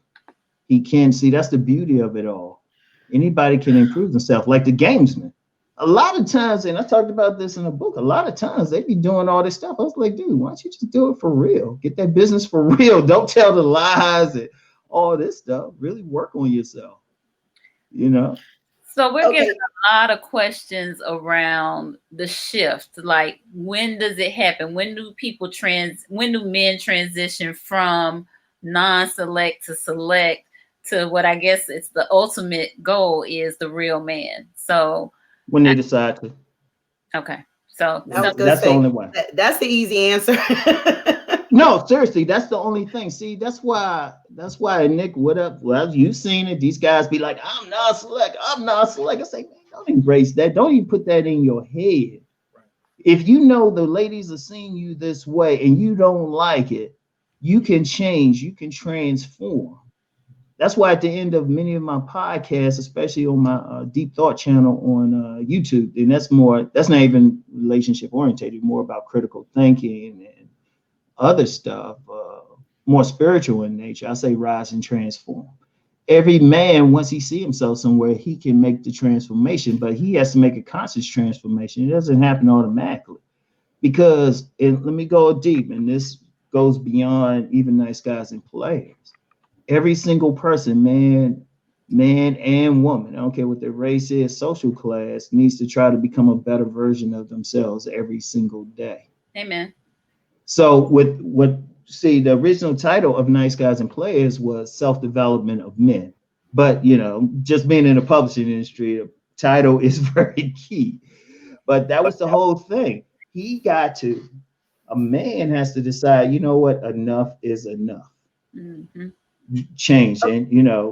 He can. See, that's the beauty of it all. Anybody can improve themselves, like the gamesman. A lot of times, and I talked about this in a book, a lot of times they be doing all this stuff. I was like, dude, why don't you just do it for real? Get that business for real. Don't tell the lies and all this stuff. Really work on yourself, you know? So we're getting a lot of questions around the shift. Like, when does it happen? When do men transition from non-select to select to what I guess it's the ultimate goal is the real man? So when they decide to. Okay. So that's the only one. That's the easy answer. No, seriously, that's the only thing. See, that's why, Nick, what up? Well, you've seen it. These guys be like, I'm not select. I say, man, don't embrace that. Don't even put that in your head. Right. If you know the ladies are seeing you this way and you don't like it, you can change, you can transform. That's why at the end of many of my podcasts, especially on my Deep Thought channel on YouTube, and that's not even relationship oriented, more about critical thinking and other stuff, more spiritual in nature. I say rise and transform. Every man, once he see himself somewhere, he can make the transformation, but he has to make a conscious transformation. It doesn't happen automatically because, and let me go deep, and this goes beyond even nice guys and players. Every single person, man and woman, I don't care what their race is, social class, needs to try to become a better version of themselves every single day. Amen. So the original title of Nice Guys and Players was Self-Development of Men. But, just being in the publishing industry, the title is very key. But that was the whole thing. A man has to decide, you know what, enough is enough. Mm-hmm. Change. And,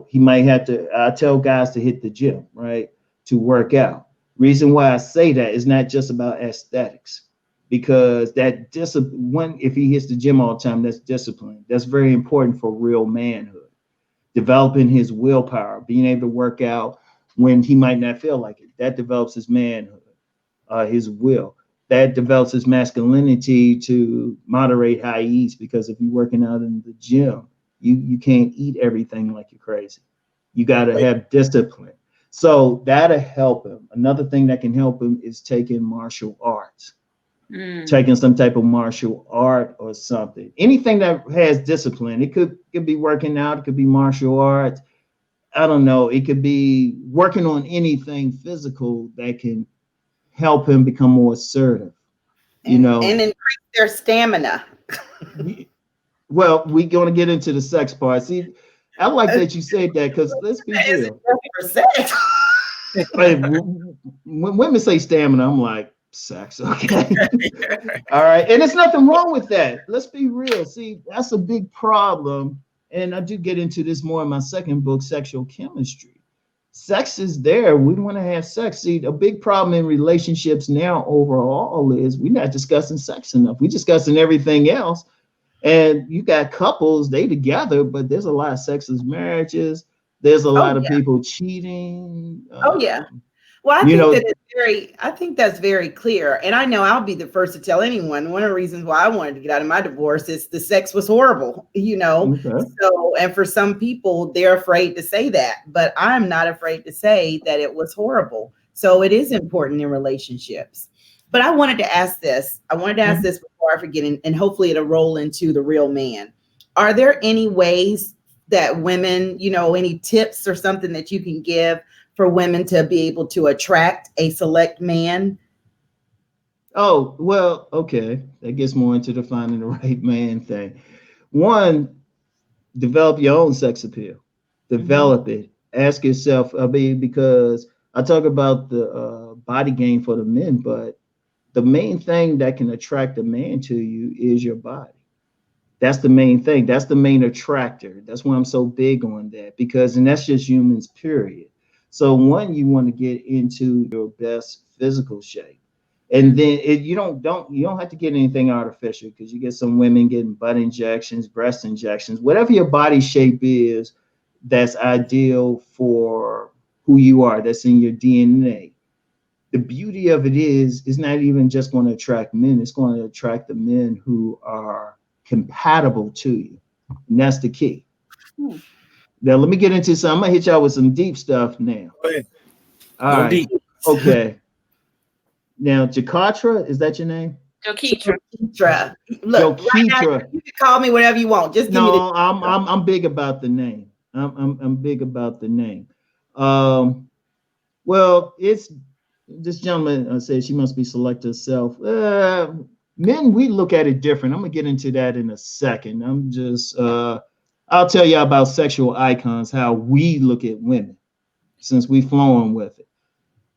he might have to, I tell guys to hit the gym, right, to work out. Reason why I say that is not just about aesthetics. Because that discipline, if he hits the gym all the time, that's discipline. That's very important for real manhood. Developing his willpower, being able to work out when he might not feel like it. That develops his manhood, his will. That develops his masculinity to moderate how he eats. Because if you're working out in the gym, you can't eat everything like you're crazy. You got to have discipline. So that'll help him. Another thing that can help him is taking martial arts. Taking some type of martial art or something, anything that has discipline. It could be working out. It could be martial arts. I don't know. It could be working on anything physical that can help him become more assertive, and increase their stamina. Well, we're going to get into the sex part. See, I like that you said that because let's be real. When women say stamina, I'm like, sex, okay. All right, and there's nothing wrong with that. Let's be real. See, that's a big problem, and I do get into this more in my second book, Sexual Chemistry. Sex is there. We want to have sex. See, a big problem in relationships now overall is we're not discussing sex enough. We're discussing everything else, and you got couples, they together, but there's a lot of sexless marriages. There's a lot of people cheating. Well, I think that's very clear. And I know I'll be the first to tell anyone. One of the reasons why I wanted to get out of my divorce is the sex was horrible, Okay. So, and for some people, they're afraid to say that, but I'm not afraid to say that it was horrible. So it is important in relationships. But I wanted to ask this. This before I forget, and hopefully it'll roll into the real man. Are there any ways that women, any tips or something that you can give for women to be able to attract a select man? Oh, well, okay. That gets more into the finding the right man thing. One, develop your own sex appeal. Mhm. Develop it. Ask yourself, I mean, because I talk about the body game for the men, but the main thing that can attract a man to you is your body. That's the main thing. That's the main attractor. That's why I'm so big on that because, and that's just humans, period. So, one, you want to get into your best physical shape, and then you don't have to get anything artificial because you get some women getting butt injections, breast injections, whatever your body shape is, that's ideal for who you are. That's in your DNA. The beauty of it is it's not even just going to attract men, it's going to attract the men who are compatible to you, and that's the key. Hmm. Now let me get into some. I'm gonna hit y'all with some deep stuff now. Go ahead. All Go right. deep. Okay. Now Jakatra, is that your name? Joketra. Keitra. Look, right now Jokitra. you can call me whatever you want. Just give me the. No, I'm big about the name. I'm big about the name. Um, well, it's this gentleman said she must be select herself. Men, we look at it different. I'm gonna get into that in a second. I'll tell you about sexual icons, how we look at women, since we flowing with it.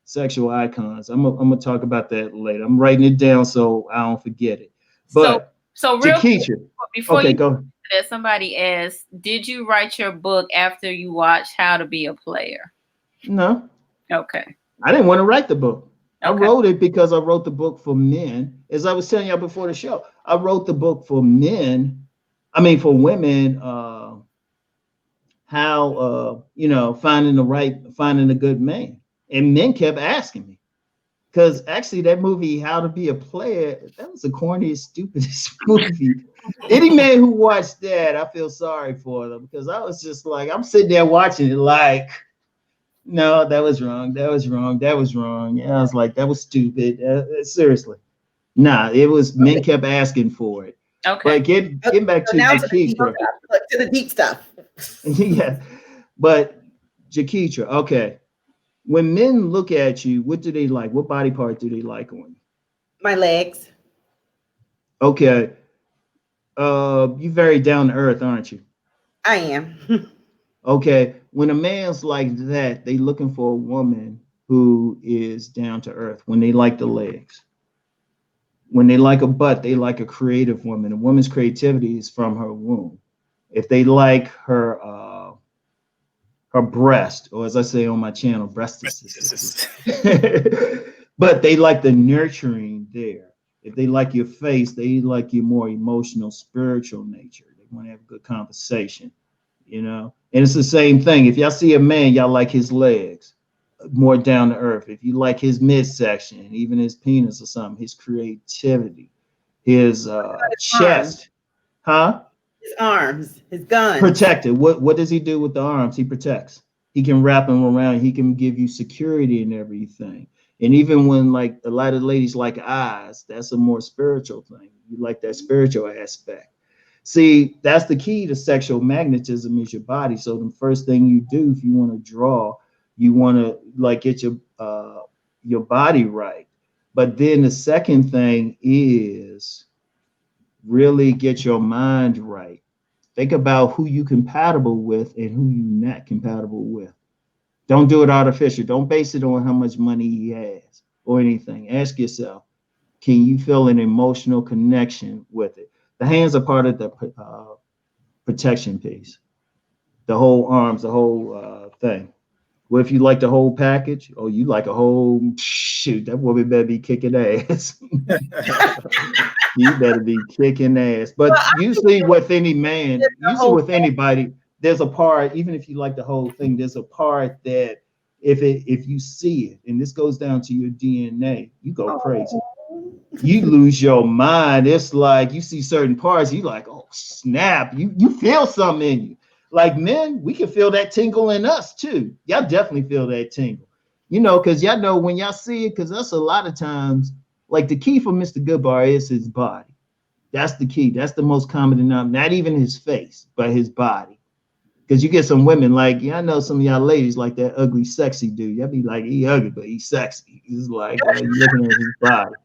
Sexual icons. I'm gonna talk about that later. I'm writing it down so I don't forget it. So, But so real quick, Jakeisha, before okay, you go. that somebody asked, did you write your book after you watched How to Be a Player? No, Okay. I didn't want to write the book. I Okay. wrote it because I wrote the book for men. As I was telling y'all before the show, I wrote the book for men. I mean, for women, how finding a good man, and men kept asking me because actually that movie, How to Be a Player, that was the corniest, stupidest movie. Any man who watched that, I feel sorry for them because I was just like, I'm sitting there watching it like. No, that was wrong. That was wrong. That was wrong. Yeah, I was like, that was stupid. Seriously. Nah, it was men Okay. kept asking for it. Okay. But Okay, getting back so to now to the deep Jakitra. stuff. Look, to the deep stuff. Yeah. But Jakitra, okay. When men look at you, what do they like? What body part do they like on you? My legs. Okay. You very down to earth, aren't you? I am. Okay. When a man's like that, they looking for a woman who is down to earth when they like the legs. When they like a butt, they like a creative woman. A woman's creativity is from her womb. If they like her breast, or as I say on my channel, breastises. But they like the nurturing there. If they like your face, they like your more emotional, spiritual nature. They want to have a good conversation, you know. And it's the same thing. If y'all see a man, y'all like his legs, more down to earth. If you like his midsection, even his penis or something, his creativity, his Arms. chest, huh? His arms. His guns. Protected. What does he do with the arms? He protects. He can wrap them around. He can give you security and everything. And even when like a lot of ladies like eyes, that's a more spiritual thing. You like that spiritual aspect. See, that's the key to sexual magnetism is your body. So the first thing you do if you want to draw, you want to like get your body right. But then the second thing is really get your mind right. Think about who you compatible with and who you not compatible with. Don't do it artificial. Don't base it on how much money he has or anything. Ask yourself, can you feel an emotional connection with it? The hands are part of the protection piece. The whole arms, the whole thing. What if you like the whole package? Oh, you like a whole shoot? That woman better be kicking ass. You better be kicking ass. Well, But I think usually with any man, the usually whole with anybody, there's a part, even if you like the whole thing, there's a part that if you see it, and this goes down to your DNA, you go crazy. oh, You lose your mind. It's like you see certain parts, you like, oh snap. You feel something in you. Like men, we can feel that tingle in us too. Y'all definitely feel that tingle. You know, because y'all know when y'all see it, because that's a lot of times, like the key for Mr. Goodbar is his body. That's the key. That's the most common denominator. Not even his face, but his body. Because you get some women like, yeah, I know some of y'all ladies like that ugly, sexy dude. Y'all be like, he ugly, but he's sexy. He's like, you looking at his body.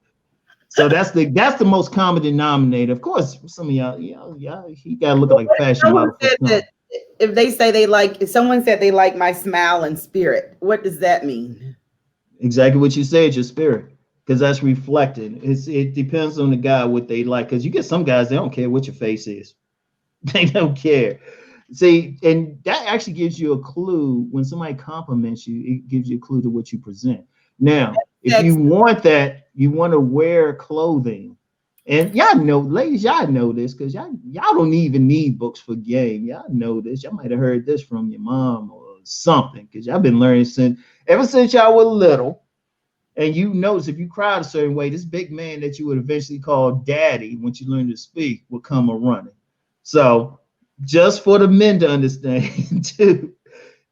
So that's the most common denominator. Of course, some of y'all, he got to look like a fashion Someone model for said some. that if they say they like, if someone said they like my smile and spirit, what does that mean? Exactly what you said, your spirit, because that's reflected. It depends on the guy what they like. Because you get some guys, they don't care what your face is. They don't care. See, and that actually gives you a clue when somebody compliments you. It gives you a clue to what you present. Now, if you want that, you want to wear clothing. And y'all know, ladies, y'all know this because y'all don't even need books for game. Y'all know this. Y'all might have heard this from your mom or something because y'all been learning ever since y'all were little. And you notice if you cried a certain way, this big man that you would eventually call daddy once you learn to speak will come a running. So just for the men to understand too,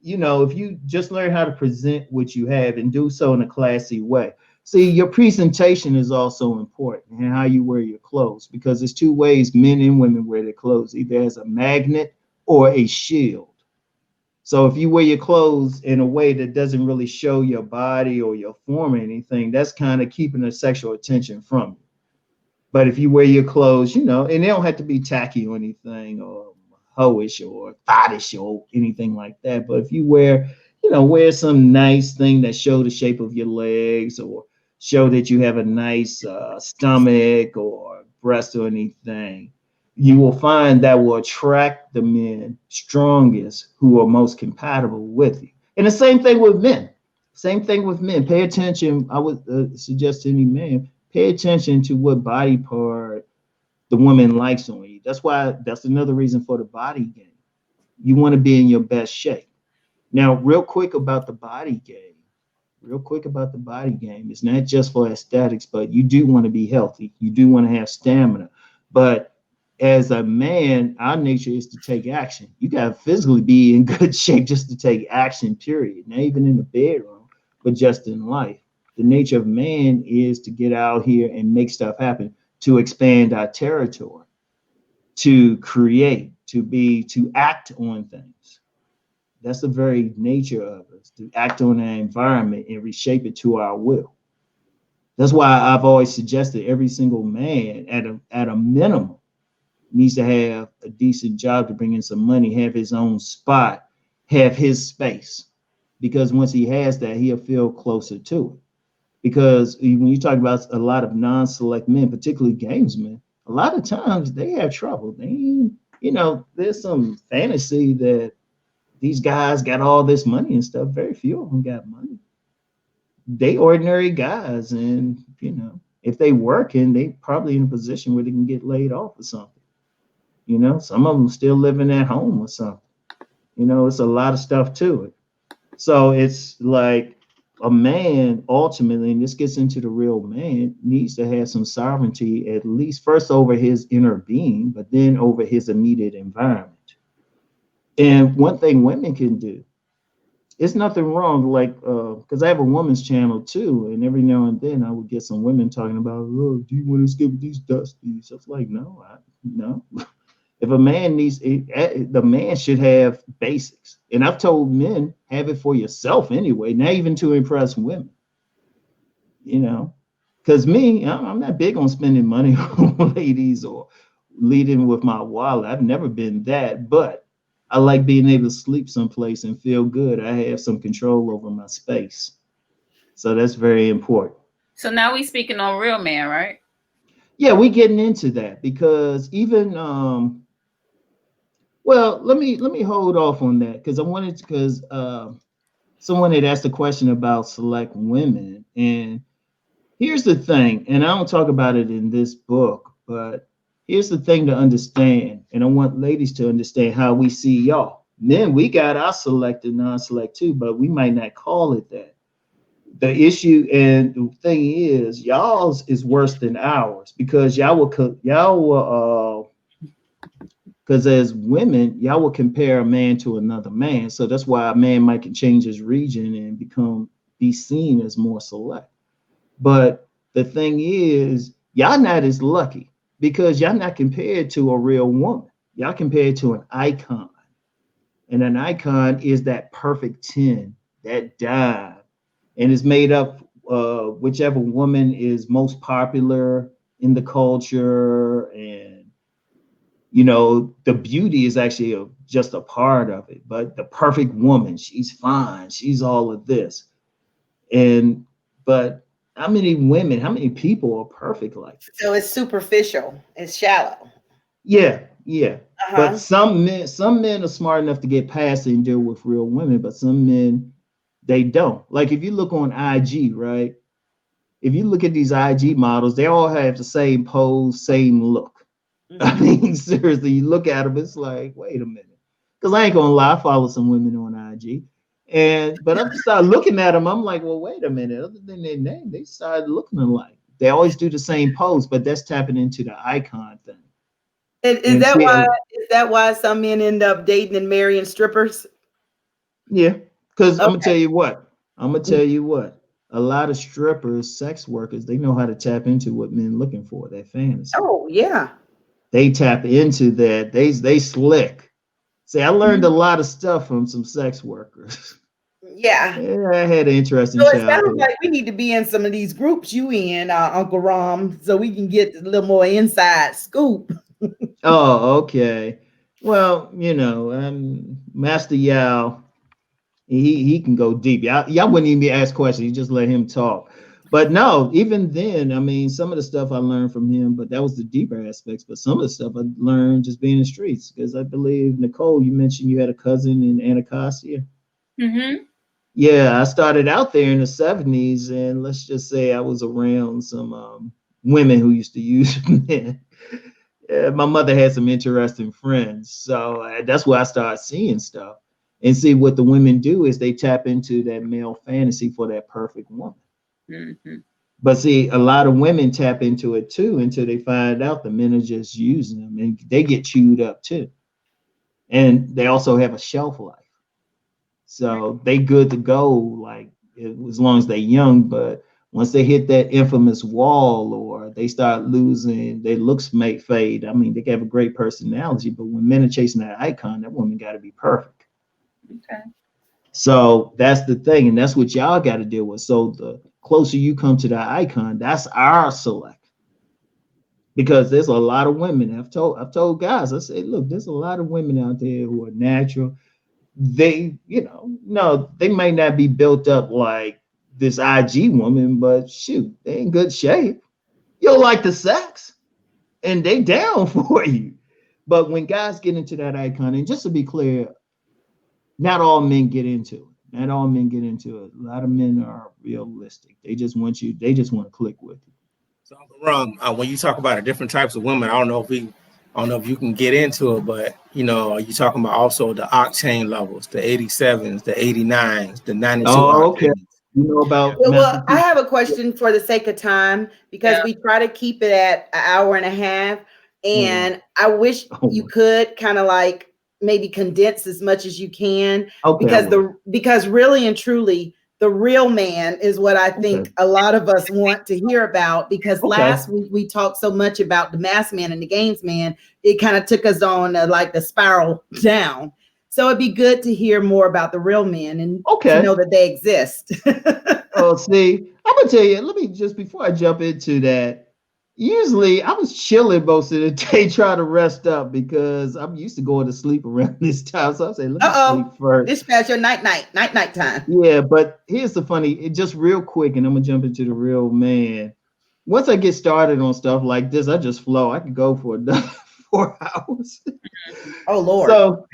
if you just learn how to present what you have and do so in a classy way. See, your presentation is also important and how you wear your clothes, because there's two ways men and women wear their clothes, either as a magnet or a shield. So if you wear your clothes in a way that doesn't really show your body or your form or anything, that's kind of keeping the sexual attention from you. But if you wear your clothes, and they don't have to be tacky or anything or hoish or thottish or anything like that. But if you wear some nice thing that show the shape of your legs or show that you have a nice stomach or breast or anything, you will find that will attract the men strongest who are most compatible with you. And the same thing with men. Pay attention. I would suggest to any man, pay attention to what body part the woman likes on you. That's another reason for the body game. You want to be in your best shape. Now, real quick about the body game. It's not just for aesthetics, but you do want to be healthy. You do want to have stamina. But as a man, our nature is to take action. You got to physically be in good shape just to take action, period. Not even in the bedroom, but just in life. The nature of man is to get out here and make stuff happen, to expand our territory, to create, to act on things. That's the very nature of us, to act on our environment and reshape it to our will. That's why I've always suggested every single man at a minimum needs to have a decent job to bring in some money, have his own spot, have his space. Because once he has that, he'll feel closer to it. Because when you talk about a lot of non-select men, particularly gamesmen, a lot of times they have trouble. There's some fantasy that these guys got all this money and stuff. Very few of them got money. They ordinary guys, and if they working, they probably in a position where they can get laid off or something. Some of them still living at home or something. It's a lot of stuff to it. So it's like a man ultimately, and this gets into the real man, needs to have some sovereignty, at least first over his inner being, but then over his immediate environment. And one thing women can do, it's nothing wrong, like, because I have a woman's channel too, and every now and then I would get some women talking about, oh, do you want to skip these dusties? I was like, no. If a man needs it, the man should have basics. And I've told men, have it for yourself anyway, not even to impress women. Because I'm not big on spending money on ladies or leading with my wallet. I've never been that, but I like being able to sleep someplace and feel good. I have some control over my space. So that's very important. So now we speaking on real man, right? Yeah, we getting into that because even well, let me hold off on that because someone had asked a question about select women, and here's the thing, and I don't talk about it in this book, but here's the thing to understand, and I want ladies to understand how we see y'all. Men, we got our select and non-select too, but we might not call it that. The issue and the thing is, y'all's is worse than ours because because as women, y'all will compare a man to another man. So that's why a man might change his region and be seen as more select. But the thing is, y'all not as lucky because y'all not compared to a real woman. Y'all compared to an icon. And an icon is that perfect 10, that dime. And it's made up whichever woman is most popular in the culture, and the beauty is actually just a part of it. But the perfect woman, she's fine, she's all of this, but how many people are perfect like this? So it's superficial. It's shallow. Yeah, yeah. But Uh-huh. some men are smart enough to get past it and deal with real women, but some men, they don't. Like if you look on IG, right? If you look at these IG models, they all have the same pose, same look. I mean, seriously, you look at them, it's like, wait a minute. Because I ain't gonna lie, I follow some women on IG. But I started looking at them, I'm like, well, wait a minute. Other than their name, they started looking alike. They always do the same pose, but that's tapping into the icon thing. Is And that see, why? Is that why some men end up dating and marrying strippers? yeah, because I'm gonna Okay. tell you what. I'm gonna tell you what. A lot of strippers, sex workers, they know how to tap into what men looking for, that fantasy. Oh yeah. They tap into that. They slick. See, I learned a Mhm. lot of stuff from some sex workers. Yeah. Yeah, I had an interesting So it sounds childhood. like we need to be in some of these groups you in, Uncle Rom, so we can get a little more inside scoop. Oh, okay. Well, Master Yao, he can go deep. Y'all wouldn't even be asked questions. You just let him talk. But no, even then, I mean, some of the stuff I learned from him, but that was the deeper aspects. But some of the stuff I learned just being in the streets, because I believe, Nicole, you mentioned you had a cousin in Anacostia. Mm-hmm. Yeah, I started out there in the 70s, and let's just say I was around some women who used to use men. Yeah, my mother had some interesting friends, so that's where I started seeing stuff. And see, what the women do is they tap into that male fantasy for that perfect woman. Mm-hmm. But see, a lot of women tap into it too until they find out the men are just using them, and they get chewed up too. And they also have a shelf life. So they good to go, like as long as they're young. But once they hit that infamous wall, or they start losing, their looks may fade. I mean, they can have a great personality, but when men are chasing that icon, that woman got to be perfect. Okay. So that's the thing, and that's what y'all got to deal with. So the closer you come to that icon, that's our select. Because there's a lot of women. I've told guys, I said, look, there's a lot of women out there who are natural. They, no, they might not be built up like this IG woman, but shoot, they in good shape. You'll like the sex, and they down for you. But when guys get into that icon, and just to be clear, not all men get into it. Not all men get into it. A lot of men are realistic. They just want you. They just want to click with you. So, when you talk about the different types of women, I don't know if you can get into it, but are you talking about also the octane levels, the 87s, the 89s, the 92 Oh, okay. octanes? You know about Well, Master I P? have a question for the sake of time because Yeah. we try to keep it at an hour and a half. Oh, wow. And I wish Oh, you wow. could kind of like maybe condense as much as you can Okay, I will. because really and truly the real man is what I Okay. think a lot of us want to hear about because Okay. last week we talked so much about the mass man and the games man, it kind of took us on like the spiral down. So it'd be good to hear more about the real men and to Okay. know that they exist. Oh, see, I'm gonna tell you. Let me just before I jump into that. Usually, I was chilling most of the day, trying to rest up because I'm used to going to sleep around this time. So I say, let me sleep Uh-oh. first. This past your night time. Yeah, but here's the funny. It just real quick, and I'm gonna jump into the real man. Once I get started on stuff like this, I just flow. I could go for another 4 hours. Oh Lord. So,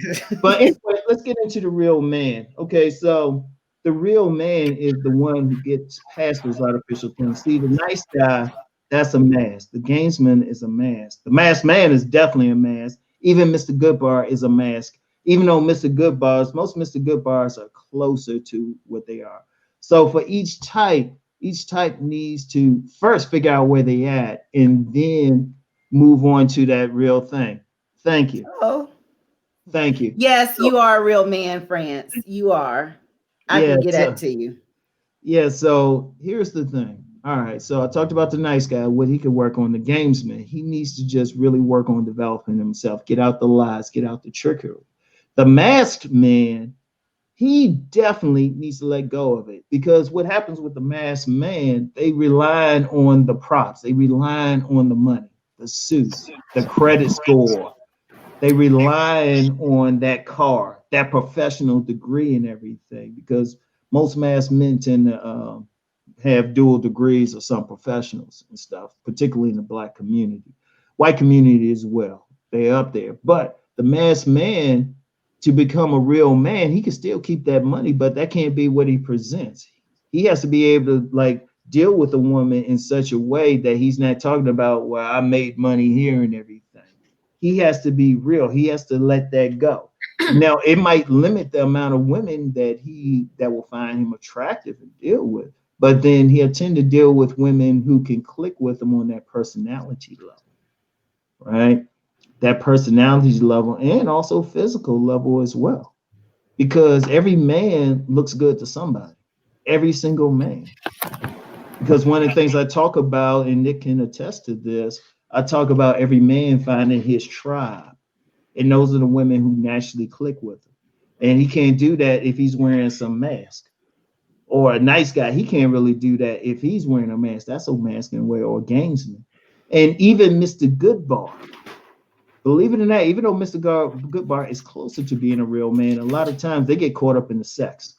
but anyway, let's get into the real man. Okay, so the real man is the one who gets past those artificial things. See, the nice guy, that's a mask. The gamesman is a mask. The masked man is definitely a mask. Even Mr. Goodbar is a mask. Even though most Mr. Goodbars are closer to what they are. So for each type needs to first figure out where they at and then move on to that real thing. Thank you. Oh. Thank you. Yes, So, you are a real man, France. You are. I yeah, can get that so to you. yeah, so here's the thing. All right, so I talked about the nice guy, what he could work on. The gamesman, he needs to just really work on developing himself, get out the lies, get out the trickery. The masked man, he definitely needs to let go of it, because what happens with the masked man, they rely on the props, they rely on the money, the suit, the credit score, they rely on that car, that professional degree and everything, because most masked men tend to have dual degrees or some professionals and stuff, particularly in the Black community, white community as well. They're up there, but the masked man, to become a real man, he can still keep that money, but that can't be what he presents. He has to be able to like deal with a woman in such a way that he's not talking about, well, I made money here and everything. He has to be real. He has to let that go. Now, it might limit the amount of women that will find him attractive and deal with, but then he'll tend to deal with women who can click with him on that personality level, right? That personality level and also physical level as well, because every man looks good to somebody, every single man. Because one of the things I talk about, and Nick can attest to this, I talk about every man finding his tribe, and those are the women who naturally click with him. And he can't do that if he's wearing some mask. Or a nice guy, he can't really do that if he's wearing a mask. That's a masculine way, or a gamesman. And even Mr. Goodbar, believe it or not, even though Mr. Goodbar is closer to being a real man, a lot of times they get caught up in the sex.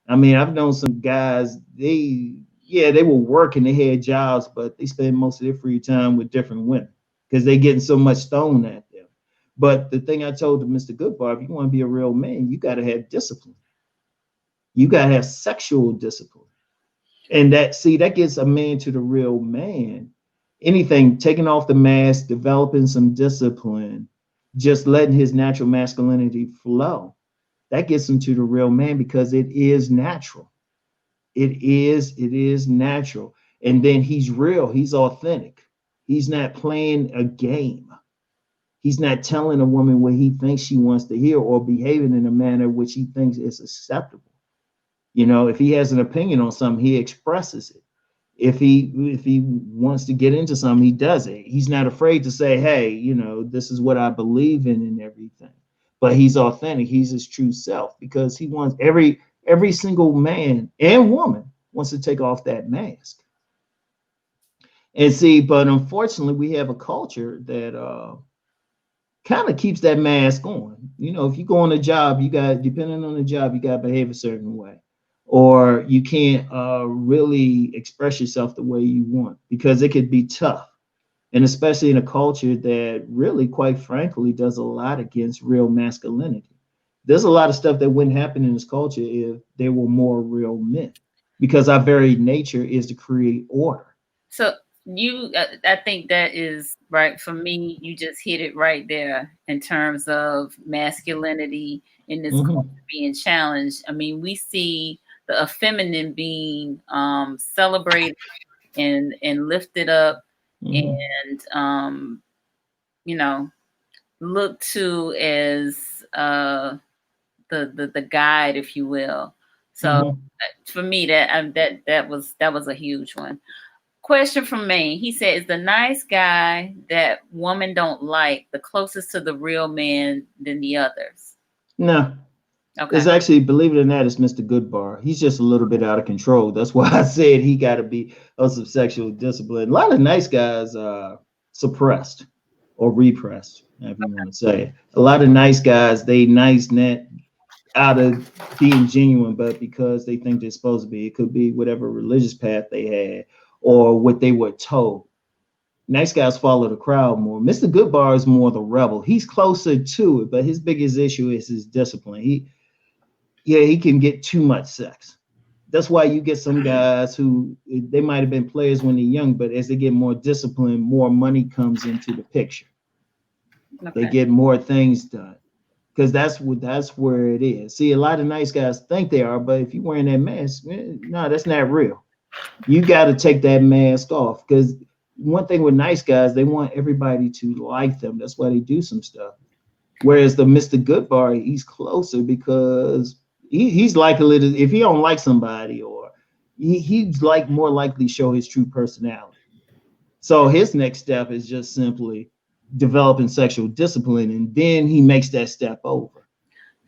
I mean, I've known some guys, they were working, they had jobs, but they spend most of their free time with different women because they're getting so much thrown at them. But the thing I told Mr. Goodbar, if you want to be a real man, you got to have discipline. You got to have sexual discipline. And that gets a man to the real man. Anything, taking off the mask, developing some discipline, just letting his natural masculinity flow, that gets him to the real man, because it is natural. It is natural. And then he's real, he's authentic. He's not playing a game. He's not telling a woman what he thinks she wants to hear, or behaving in a manner which he thinks is acceptable. You know, if he has an opinion on something, he expresses it. If he wants to get into something, he does it. He's not afraid to say, hey, you know, this is what I believe in and everything. But he's authentic. He's his true self, because he wants every single man and woman wants to take off that mask. And see, but unfortunately, we have a culture that kind of keeps that mask on. You know, if you go on a job, depending on the job, you got to behave a certain way, or you can't really express yourself the way you want, because it could be tough. And especially in a culture that really, quite frankly, does a lot against real masculinity. There's a lot of stuff that wouldn't happen in this culture if there were more real men, because our very nature is to create order. So I think that is right. For me, you just hit it right there in terms of masculinity in this culture being challenged. I mean, we see the feminine being celebrated and lifted up, and you know, looked to as the guide, if you will. So for me, that was a huge one. Question from Maine. He said, "Is the nice guy that women don't like the closest to the real man than the others?" No. Okay. It's actually, believe it or not, it's Mr. Goodbar. He's just a little bit out of control. That's why I said he got to be of some sexual discipline. A lot of nice guys are suppressed or repressed, if you want to say it. A lot of nice guys, they nice net out of being genuine, but because they think they're supposed to be. It could be whatever religious path they had or what they were told. Nice guys follow the crowd more. Mr. Goodbar is more the rebel. He's closer to it, but his biggest issue is his discipline. He can get too much sex. That's why you get some guys who, they might have been players when they're young, but as they get more disciplined, more money comes into the picture. Okay. They get more things done, because that's where it is. See, a lot of nice guys think they are, but if you're wearing that mask, no, that's not real. You got to take that mask off, because one thing with nice guys, they want everybody to like them. That's why they do some stuff. Whereas the Mr. Goodbar, he's closer because he's likely to, if he don't like somebody, or he's like more likely to show his true personality. So his next step is just simply developing sexual discipline, and then he makes that step over.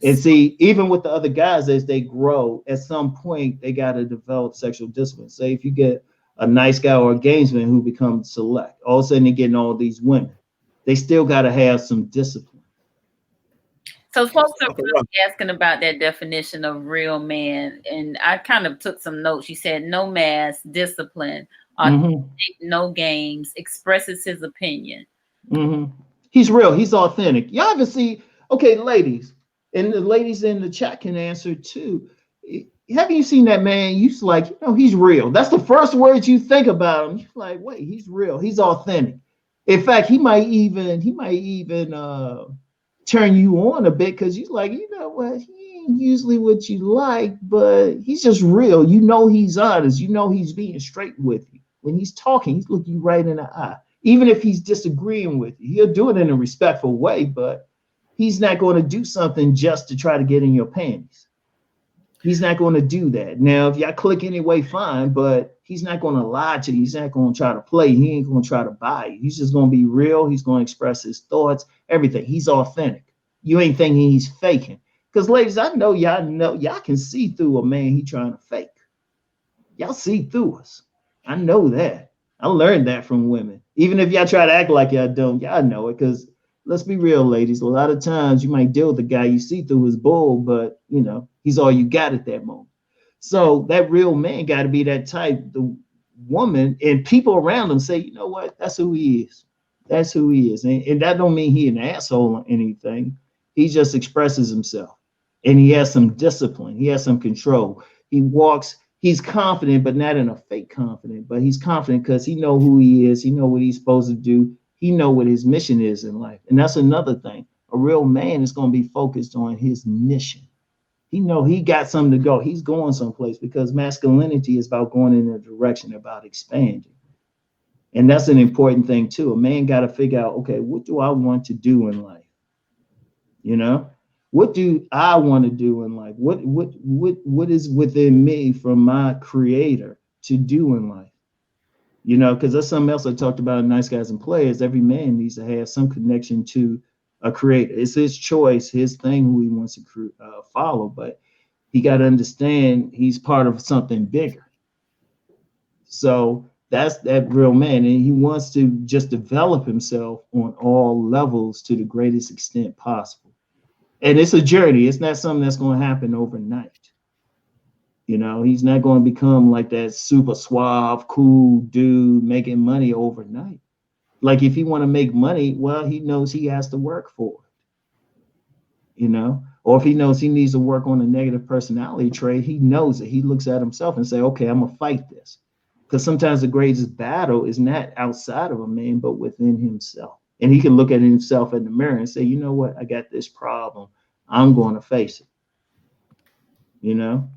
And see, even with the other guys, as they grow, at some point they got to develop sexual discipline. Say if you get a nice guy or a gamesman who becomes select, all of a sudden they're getting all these women. They still got to have some discipline. So folks are really asking about that definition of real man, and I kind of took some notes. You said no mass, discipline, no games, expresses his opinion. He's real. He's authentic. Y'all ever see? Okay, ladies, and the ladies in the chat can answer too. Haven't you seen that man? You like, you know, he's real. That's the first words you think about him. You're like, wait, he's real. He's authentic. In fact, he might even turn you on a bit because you're like, you know what? He ain't usually what you like, but he's just real. You know, he's honest. You know, he's being straight with you. When he's talking, he's looking you right in the eye. Even if he's disagreeing with you, he'll do it in a respectful way, but he's not going to do something just to try to get in your panties. He's not going to do that. Now, if y'all click anyway, fine, but he's not going to lie to you. He's not going to try to play. He ain't going to try to buy you. He's just going to be real. He's going to express his thoughts, everything. He's authentic. You ain't thinking he's faking. Because, ladies, I know y'all can see through a man he trying to fake. Y'all see through us. I know that. I learned that from women. Even if y'all try to act like y'all don't, y'all know it. Because let's be real, ladies. A lot of times you might deal with a guy you see through his bull, but you know he's all you got at that moment. So that real man got to be that type. The woman and people around him say, you know what? That's who he is. That's who he is. And that don't mean he an asshole or anything. He just expresses himself, and he has some discipline. He has some control. He walks. He's confident, but not in a fake confident, but he's confident because he know who he is. He know what he's supposed to do. He know what his mission is in life. And that's another thing. A real man is going to be focused on his mission. He know he got something to go. He's going someplace because masculinity is about going in a direction, about expanding. And that's an important thing too. A man got to figure out, okay, what do I want to do in life? You know? What do I want to do in life? What is within me from my creator to do in life? You know, because that's something else I talked about in Nice Guys and Players. Every man needs to have some connection to a creator. It's his choice, his thing, who he wants to follow. But he got to understand he's part of something bigger. So that's that real man. And he wants to just develop himself on all levels to the greatest extent possible. And it's a journey. It's not something that's going to happen overnight. You know, he's not going to become like that super suave, cool dude making money overnight. Like if he want to make money, well, he knows he has to work for it. You know, or if he knows he needs to work on a negative personality trait, he knows it. He looks at himself and say, okay, I'm gonna fight this. Because sometimes the greatest battle is not outside of a man, but within himself. And he can look at himself in the mirror and say, you know what, I got this problem. I'm going to face it. You know?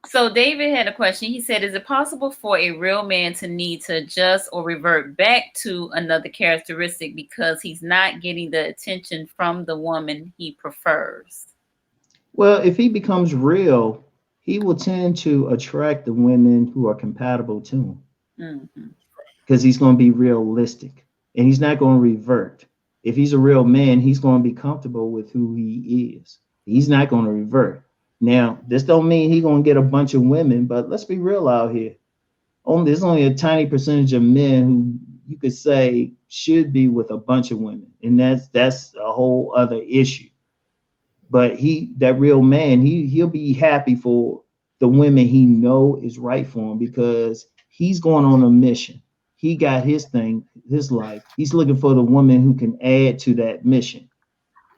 So David had a question. He said, is it possible for a real man to need to adjust or revert back to another characteristic because he's not getting the attention from the woman he prefers? Well, if he becomes real, he will tend to attract the women who are compatible to him. Because he's going to be realistic and he's not going to revert. If he's a real man, he's going to be comfortable with who he is. He's not going to revert. Now, this don't mean he's going to get a bunch of women, but let's be real out here. There's only a tiny percentage of men who you could say should be with a bunch of women. And that's a whole other issue. But that real man, he'll be happy for the women he know is right for him because he's going on a mission. He got his thing, his life. He's looking for the woman who can add to that mission.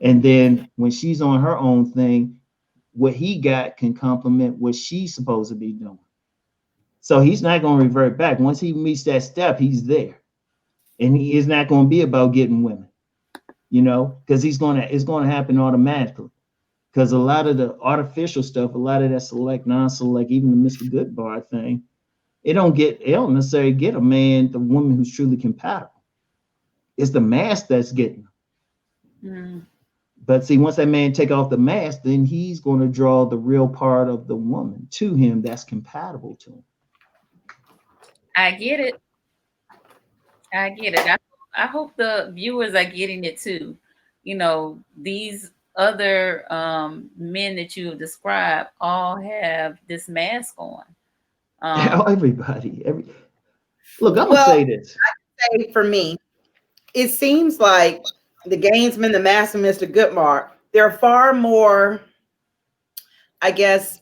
And then when she's on her own thing, what he got can complement what she's supposed to be doing. So he's not going to revert back. Once he meets that step, he's there. And he is not going to be about getting women, you know, because it's going to happen automatically. Because a lot of the artificial stuff, a lot of that select, non-select, even the Mr. Goodbar thing, it don't necessarily get a man, the woman who's truly compatible. It's the mask that's getting them. But see, once that man take off the mask, then he's going to draw the real part of the woman to him that's compatible to him. I get it. I hope the viewers are getting it too. You know, these other men that you have described all have this mask on. Everybody, look, I'm gonna Well, say this. say for me, it seems like the Gainesman, the Master, Mr. Goodmark, there are far more, I guess,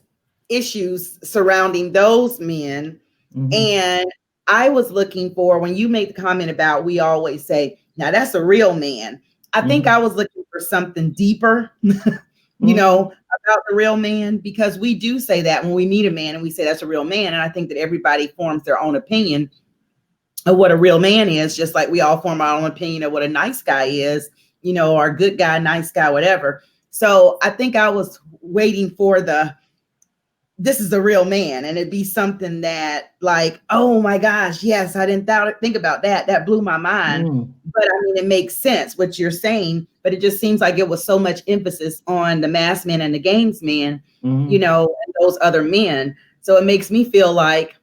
issues surrounding those men. Mhm. And I was looking for, when you made the comment about, we always say, now that's a real man. I think Mhm. I was looking for something deeper, Mhm. about the real man, because we do say that when we meet a man and we say that's a real man. And I think that everybody forms their own opinion of what a real man is, just like we all form our own opinion of what a nice guy is, or a good guy, nice guy, whatever. So I think I was waiting for this is a real man, and it'd be something that, like, oh my gosh, yes, I didn't think about that. That blew my mind. Mhm. But I mean, it makes sense what you're saying, but it just seems like it was so much emphasis on the masked man and the gamesman, Mhm. and those other men. So it makes me feel like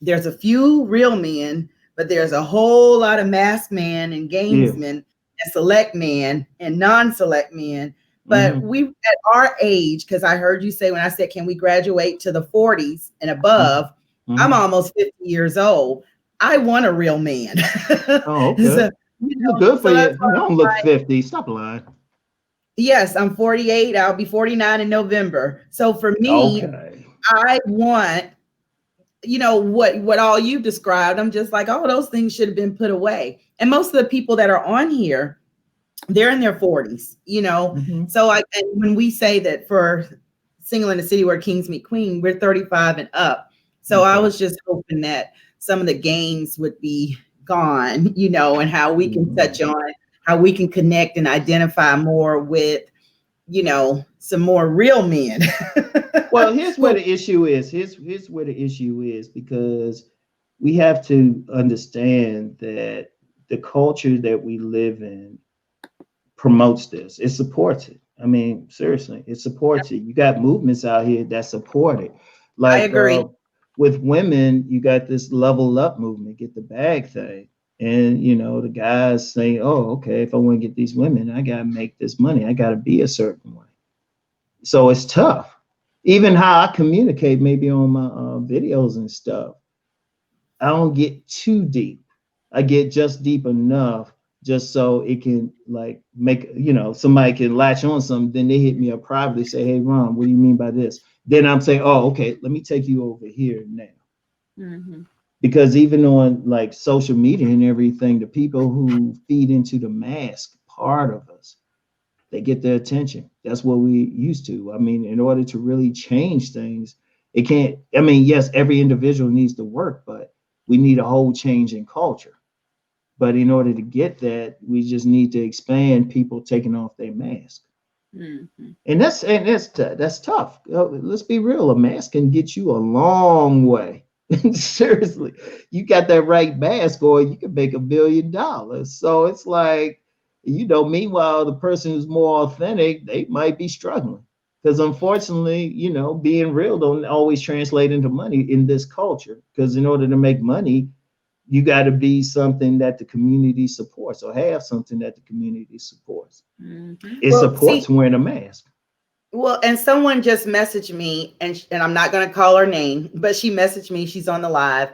there's a few real men, but there's a whole lot of masked man and Yeah. gamesmen and select men and non-select men. But Mhm. we, at our age, because I heard you say, when I said, can we graduate to the 40s and above? Mhm. I'm Mhm. almost 50 years old. I want a real man. Oh, So, okay. You look good for so that's you. why You don't I'm look like, 50. Stop lying. yes, I'm 48. I'll be 49 in November. So for me, Okay. I want, what all you described. I'm just like, oh, those things should have been put away. And most of the people that are on here, they're in their 40s. Mhm. So and when we say that for Single in the City Where Kings Meet Queen, we're 35 and up. So I Okay. was just hoping that some of the games would be gone, and how we can touch Mhm. on how we can connect and identify more with, some more real men. Well, here's where Well, the issue is. Here's where the issue is, because we have to understand that the culture that we live in promotes this. It supports it. I mean, seriously, it supports it. You got movements out here that support it. I Like agree. with women, you got this level up movement, get the bag thing. And the guys say, oh, okay, if I want to get these women, I gotta make this money. I gotta be a certain way. So it's tough. Even how I communicate, maybe on my videos and stuff, I don't get too deep. I get just deep enough, just so it can, like, make, somebody can latch on something. Then they hit me up privately, say, hey, Ron, what do you mean by this? Then I'm saying, oh, okay, let me take you over here now. Mm-hmm. Because even on, like, social media and everything, the people who feed into the mask part of us, they get their attention. That's what we used to. I mean, in order to really change things, it can't, I mean, yes, every individual needs to work, but we need a whole change in culture. But in order to get that, we just need to expand people taking off their mask. Mm-hmm. And that's tough. Let's be real. A mask can get you a long way. Seriously, you got that right mask, or you can make $1 billion. So it's like, meanwhile, the person who's more authentic, they might be struggling. Because unfortunately, being real don't always translate into money in this culture. Because in order to make money, you got to be something that the community supports, or have something that the community supports. Mm-hmm. It Well, see, supports wearing a mask. well, and someone just messaged me, and I'm not going to call her name, but she messaged me. She's on the live,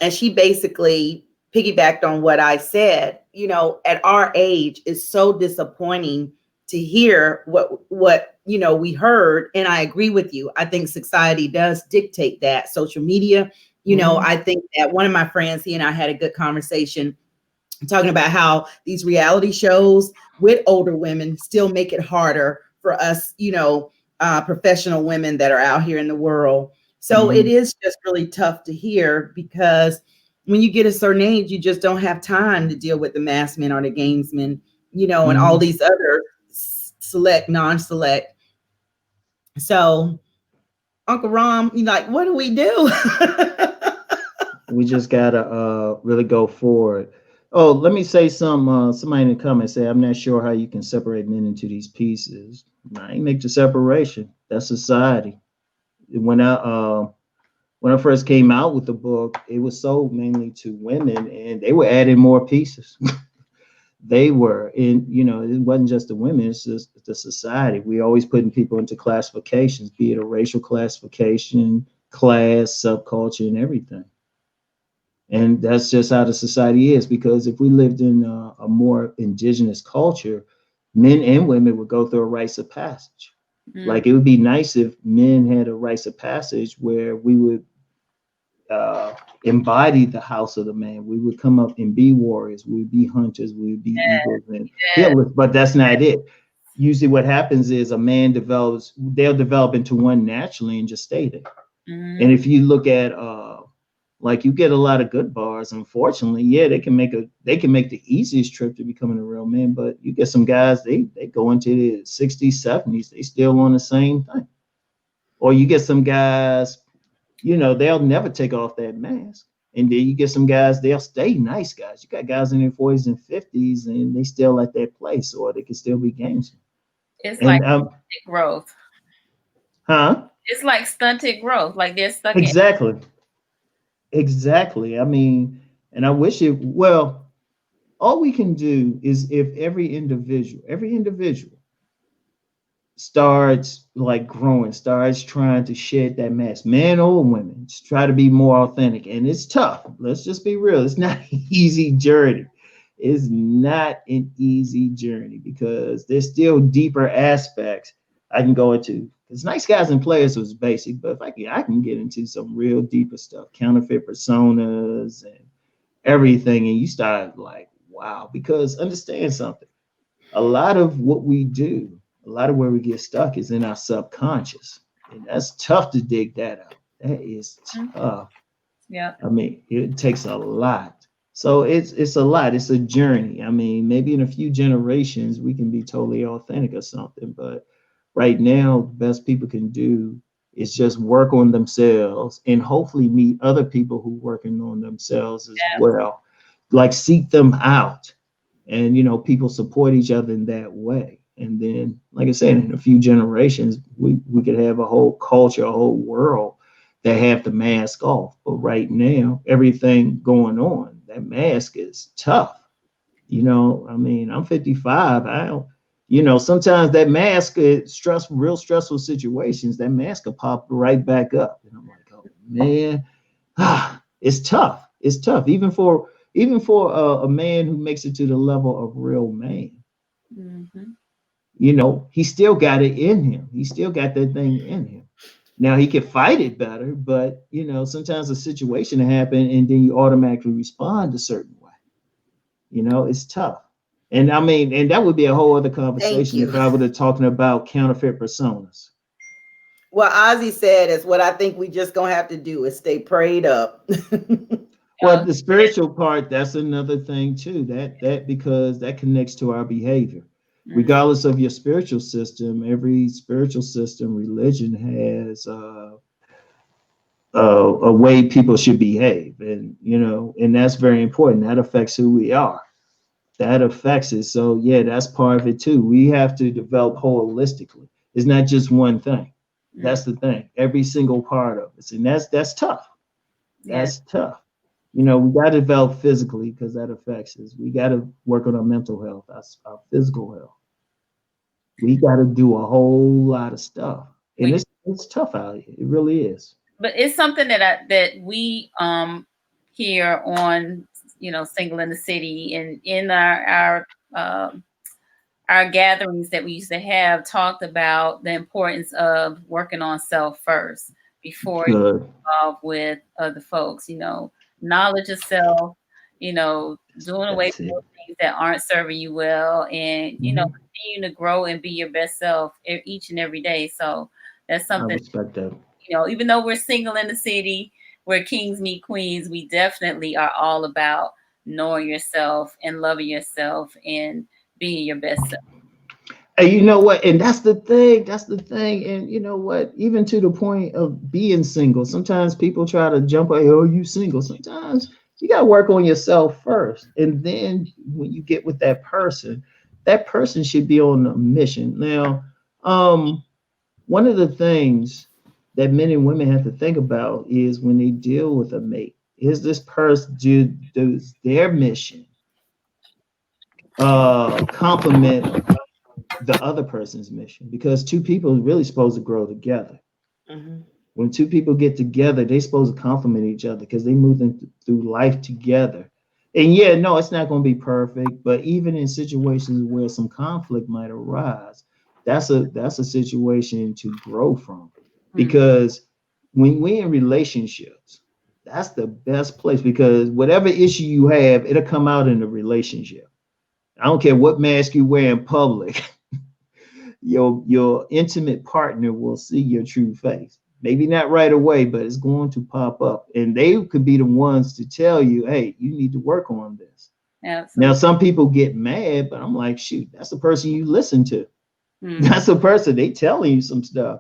and she basically piggybacked on what I said. At our age, it's so disappointing to hear what we heard, and I agree with you. I think society does dictate that. Social media, Mhm. I think that one of my friends, he and I had a good conversation talking about how these reality shows with older women still make it harder for us, professional women that are out here in the world. So it Mhm. is just really tough to hear, because when you get a certain age, you just don't have time to deal with the masked men or the gamesmen, and all Mhm. these other select, non-select. So Uncle Rom, you like, what do we do? We just gotta really go forward. Oh, let me say some. Somebody in the comments say, "I'm not sure how you can separate men into these pieces." I ain't make the separation. That's society. When I when I first came out with the book, it was sold mainly to women, and they were adding more pieces. they were in, it wasn't just the women, it's just the society. We always putting people into classifications, be it a racial classification, class, subculture, and everything. And that's just how the society is, because if we lived in a more indigenous culture, men and women would go through a rites of passage. Like, it would be nice if men had a rites of passage where we would embody the house of the man. We would come up and be warriors. We would be hunters. We would be eagles and healers. But that's not it. Usually what happens is a man they'll develop into one naturally and just stay there. And if you look at like, you get a lot of good bars, unfortunately, yeah, they can make the easiest trip to becoming a real man, but you get some guys, they go into the 60s, 70s, they still want the same thing. Or you get some guys, they'll never take off that mask. And then you get some guys, they'll stay nice guys. You got guys in their 40s and 50s and they still at their place, or they can still be gangster. It's like growth. Huh? It's like stunted growth. Like they're stuck in. Exactly. I mean, and I wish all we can do is, if every individual starts like growing, starts trying to shed that mask, man or women, just try to be more authentic. And it's tough. Let's just be real. It's not an easy journey. It's not an easy journey, because there's still deeper aspects I can go into. Because Nice Guys and Players was basic, but if I can get into some real deeper stuff, counterfeit personas and everything, and you start like, wow. Because understand something, a lot of what we do, a lot of where we get stuck is in our subconscious, and that's tough to dig that out. That is tough. Yeah. I mean, it takes a lot. So it's a lot. It's a journey. I mean, maybe in a few generations we can be totally authentic or something, but right now, the best people can do is just work on themselves and hopefully meet other people who are working on themselves as well. Like, seek them out, and people support each other in that way. And then, like I said, in a few generations, we could have a whole culture, a whole world that have the mask off. But right now, everything going on, that mask is tough. I mean, I'm 55. I don't. Sometimes that mask, real stressful situations, that mask will pop right back up. And I'm like, oh man, it's tough. It's tough, even for a man who makes it to the level of real man. He still got it in him. He still got that thing in him. Now he can fight it better, but sometimes a situation happen and then you automatically respond a certain way. It's tough. And I mean, and that would be a whole other conversation if I were talking about counterfeit personas. Well, Ozzy said is what I think we just gonna have to do is stay prayed up. Well, the spiritual part, that's another thing too. That because that connects to our behavior. Regardless of your spiritual system, every spiritual system, religion has a way people should behave, and and that's very important. That affects who we are. That affects it. So yeah, that's part of it too. We have to develop holistically. It's not just one thing. That's the thing. Every single part of it. And that's tough. That's tough. We got to develop physically, because that affects us. We got to work on our mental health, our physical health. We got to do a whole lot of stuff. And it's tough out here. It really is. But it's something that we here on Single in the City, and in our gatherings that we used to have, talked about the importance of working on self first before you involve with other folks. Knowledge of self, doing away with things that aren't serving you well, and continue to grow and be your best self each and every day. So that's something. I respect that. Even though we're single in the city, where kings meet queens, we definitely are all about knowing yourself and loving yourself and being your best self. And you know what? And that's the thing. And you know what? Even to the point of being single, sometimes people try to jump like, oh, you single. Sometimes you got to work on yourself first. And then when you get with that person should be on a mission. Now, one of the things that men and women have to think about is when they deal with a mate, is this person does their mission complement the other person's mission, because two people are really supposed to grow together. Mm-hmm. When two people get together, they're supposed to complement each other because they move through life together. And yeah, no, it's not going to be perfect, but even in situations where some conflict might arise, that's a situation to grow from. Because when we're in relationships, that's the best place, because whatever issue you have, it'll come out in the relationship. I don't care what mask you wear in public. Your intimate partner will see your true face. Maybe not right away, but it's going to pop up. And they could be the ones to tell you, hey, you need to work on this. Absolutely. Now, some people get mad, but I'm like, shoot, that's the person you listen to. That's the person they telling you some stuff.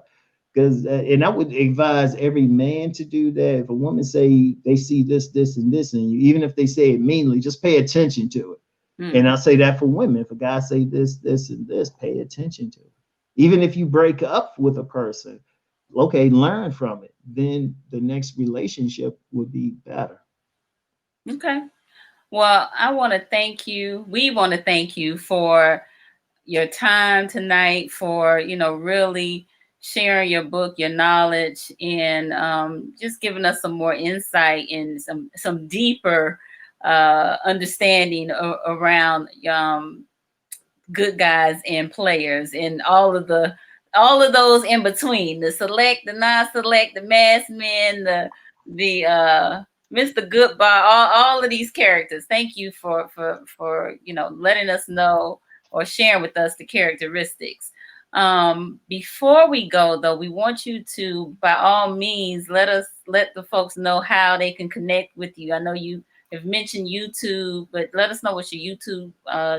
Because and I would advise every man to do that. If a woman say they see this, this, and this in you, even if they say it meanly, just pay attention to it. And I say that for women. If a guy say this, this, and this, pay attention to it. Even if you break up with a person, okay, learn from it. Then the next relationship would be better. Okay. Well, I want to thank you. We want to thank you for your time tonight, for, really sharing your book, your knowledge, and just giving us some more insight and some deeper understanding around good guys and players and all of those in between, the select, the non-select, the masked men, the Mr. Goodbar, all of these characters. Thank you for letting us know or sharing with us the characteristics. Before we go, though, we want you to, by all means, let the folks know how they can connect with you. I know you have mentioned YouTube, but let us know what your YouTube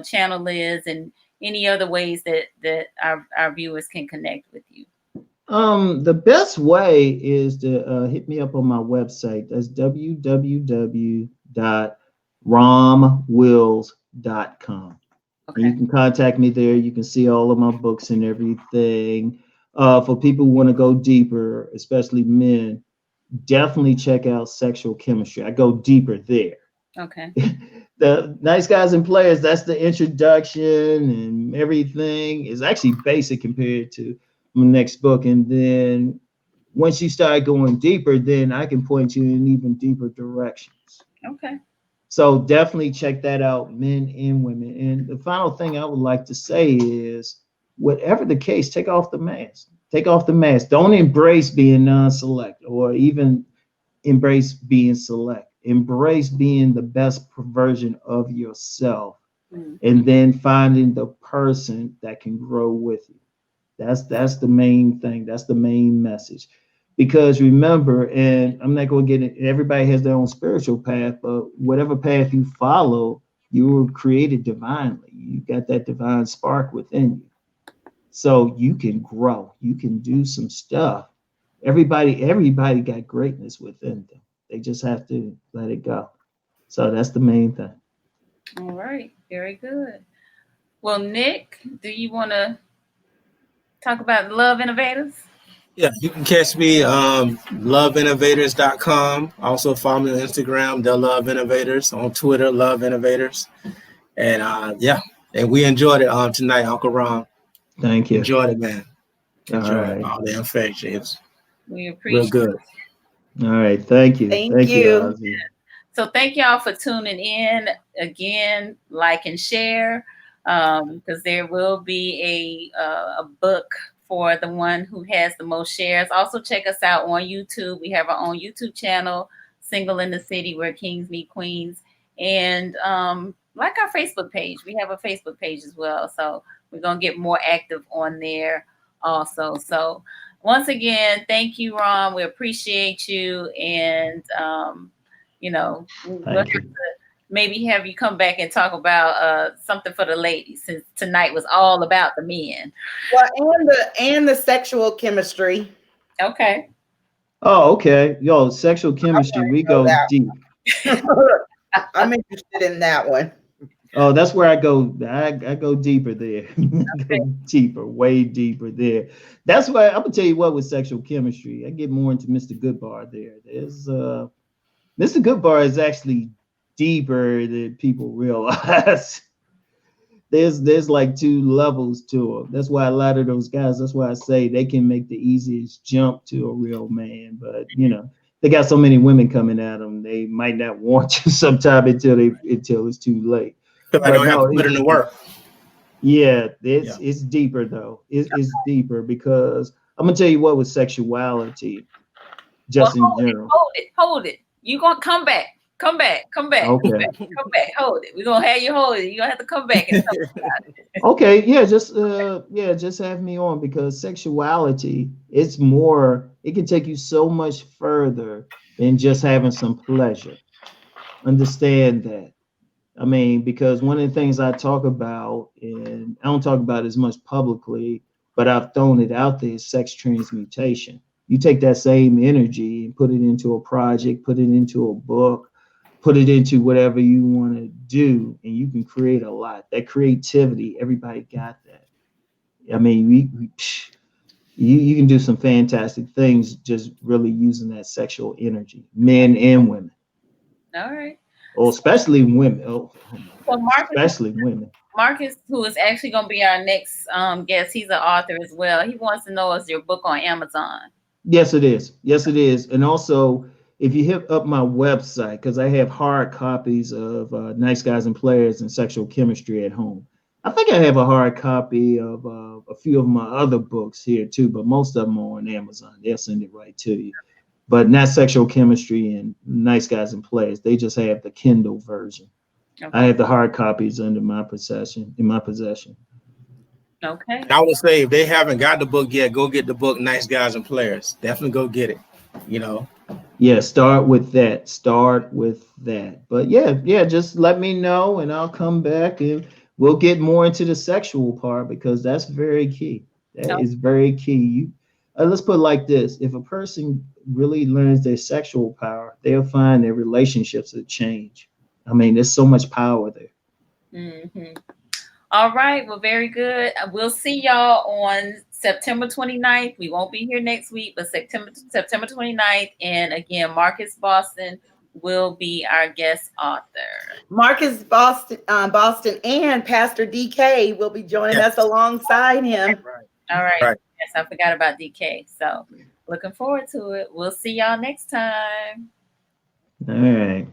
channel is and any other ways that our viewers can connect with you. The best way is to hit me up on my website. That's www.romwills.com. Okay. And you can contact me there. You can see all of my books and everything. For people who want to go deeper, especially men, definitely check out Sexual Chemistry. I go deeper there. Okay. The Nice Guys and Players, that's the introduction, and everything is actually basic compared to my next book. And then once you start going deeper, then I can point you in even deeper directions. Okay. So definitely check that out, men and women. And the final thing I would like to say is, whatever the case, take off the mask. Take off the mask. Don't embrace being non-select or even embrace being select. Embrace being the best version of yourself, and then finding the person that can grow with you. That's the main thing. That's the main message. Because remember, and I'm not going to get it, everybody has their own spiritual path, but whatever path you follow, you were created divinely. You got that divine spark within you. So you can grow. You can do some stuff. Everybody got greatness within them. They just have to let it go. So that's the main thing. All right. Very good. Well, Nick, do you want to talk about Love Innovators? Yeah, you can catch me loveinnovators.com. Also follow me on Instagram, The Love Innovators, on Twitter, Love Innovators. And and we enjoyed it tonight, Uncle Ron. Thank you. Enjoyed it, man. Enjoyed all the affections. We appreciate real good. All right. Thank you. Thank you. So thank y'all for tuning in. Again, like and share, because there will be a book for the one who has the most shares. Also check us out on YouTube. We have our own YouTube channel, Single in the City, where Kings Meet Queens. And like our Facebook page. We have a Facebook page as well. So we're going to get more active on there also. So once again, thank you, Ron. We appreciate you. And, we'll have to maybe have you come back and talk about something for the ladies, since tonight was all about the men. Well, and the sexual chemistry. Okay. Oh, okay. Yo, sexual chemistry, we go deep. I'm interested in that one. Oh, that's where I go. I go deeper there. Okay. Go deeper, way deeper there. That's why I'm gonna tell you what, with sexual chemistry, I get more into Mr. Goodbar there. There's Mr. Goodbar is actually deeper than people realize. there's like two levels to them. That's why a lot of those guys, that's why I say they can make the easiest jump to a real man. But you know, they got so many women coming at them, they might not want to sometime until it's too late. Because I But don't have no, to put in the work. yeah, it's deeper though. It's deeper because I'm gonna tell you what with sexuality, just in general. Hold it. You gonna come back. Come back. Okay. Come back. Hold it. We're gonna have you hold it. You're gonna have to come back and tell us about it. Okay, just have me on because sexuality, it's more, it can take you so much further than just having some pleasure. Understand that. I mean, because one of the things I talk about, and I don't talk about as much publicly, but I've thrown it out there, is sex transmutation. You take that same energy and put it into a project, put it into a book, put it into whatever you want to do, and you can create a lot. That creativity, everybody got that. I mean, you can do some fantastic things just really using that sexual energy, men and women. All right. Or especially women. Oh my So God, especially women. Marcus, who is actually going to be our next guest, he's an author as well. He wants to know, is your book on Amazon? Yes, it is. Yes, it is. And also, if you hit up my website, because I have hard copies of Nice Guys and Players and Sexual Chemistry at home. I think I have a hard copy of a few of my other books here too, but most of them are on Amazon. They'll send it right to you. But not Sexual Chemistry and Nice Guys and Players. They just have the Kindle version. Okay. I have the hard copies in my possession. Okay. And I would say if they haven't got the book yet, go get the book Nice Guys and Players. Definitely go get it. You know. Yeah, start with that. But yeah, just let me know and I'll come back and we'll get more into the sexual part because that's very key. That is very key. Let's put it like this. If a person really learns their sexual power, they'll find their relationships will change. I mean, there's so much power there. Mm-hmm. All right. Well, very good. We'll see y'all on September 29th. We won't be here next week, but September 29th. And again, Marcus Boston will be our guest author. Marcus Boston and Pastor DK will be joining us alongside him. All right. Yes, I forgot about DK. So looking forward to it. We'll see y'all next time. All right.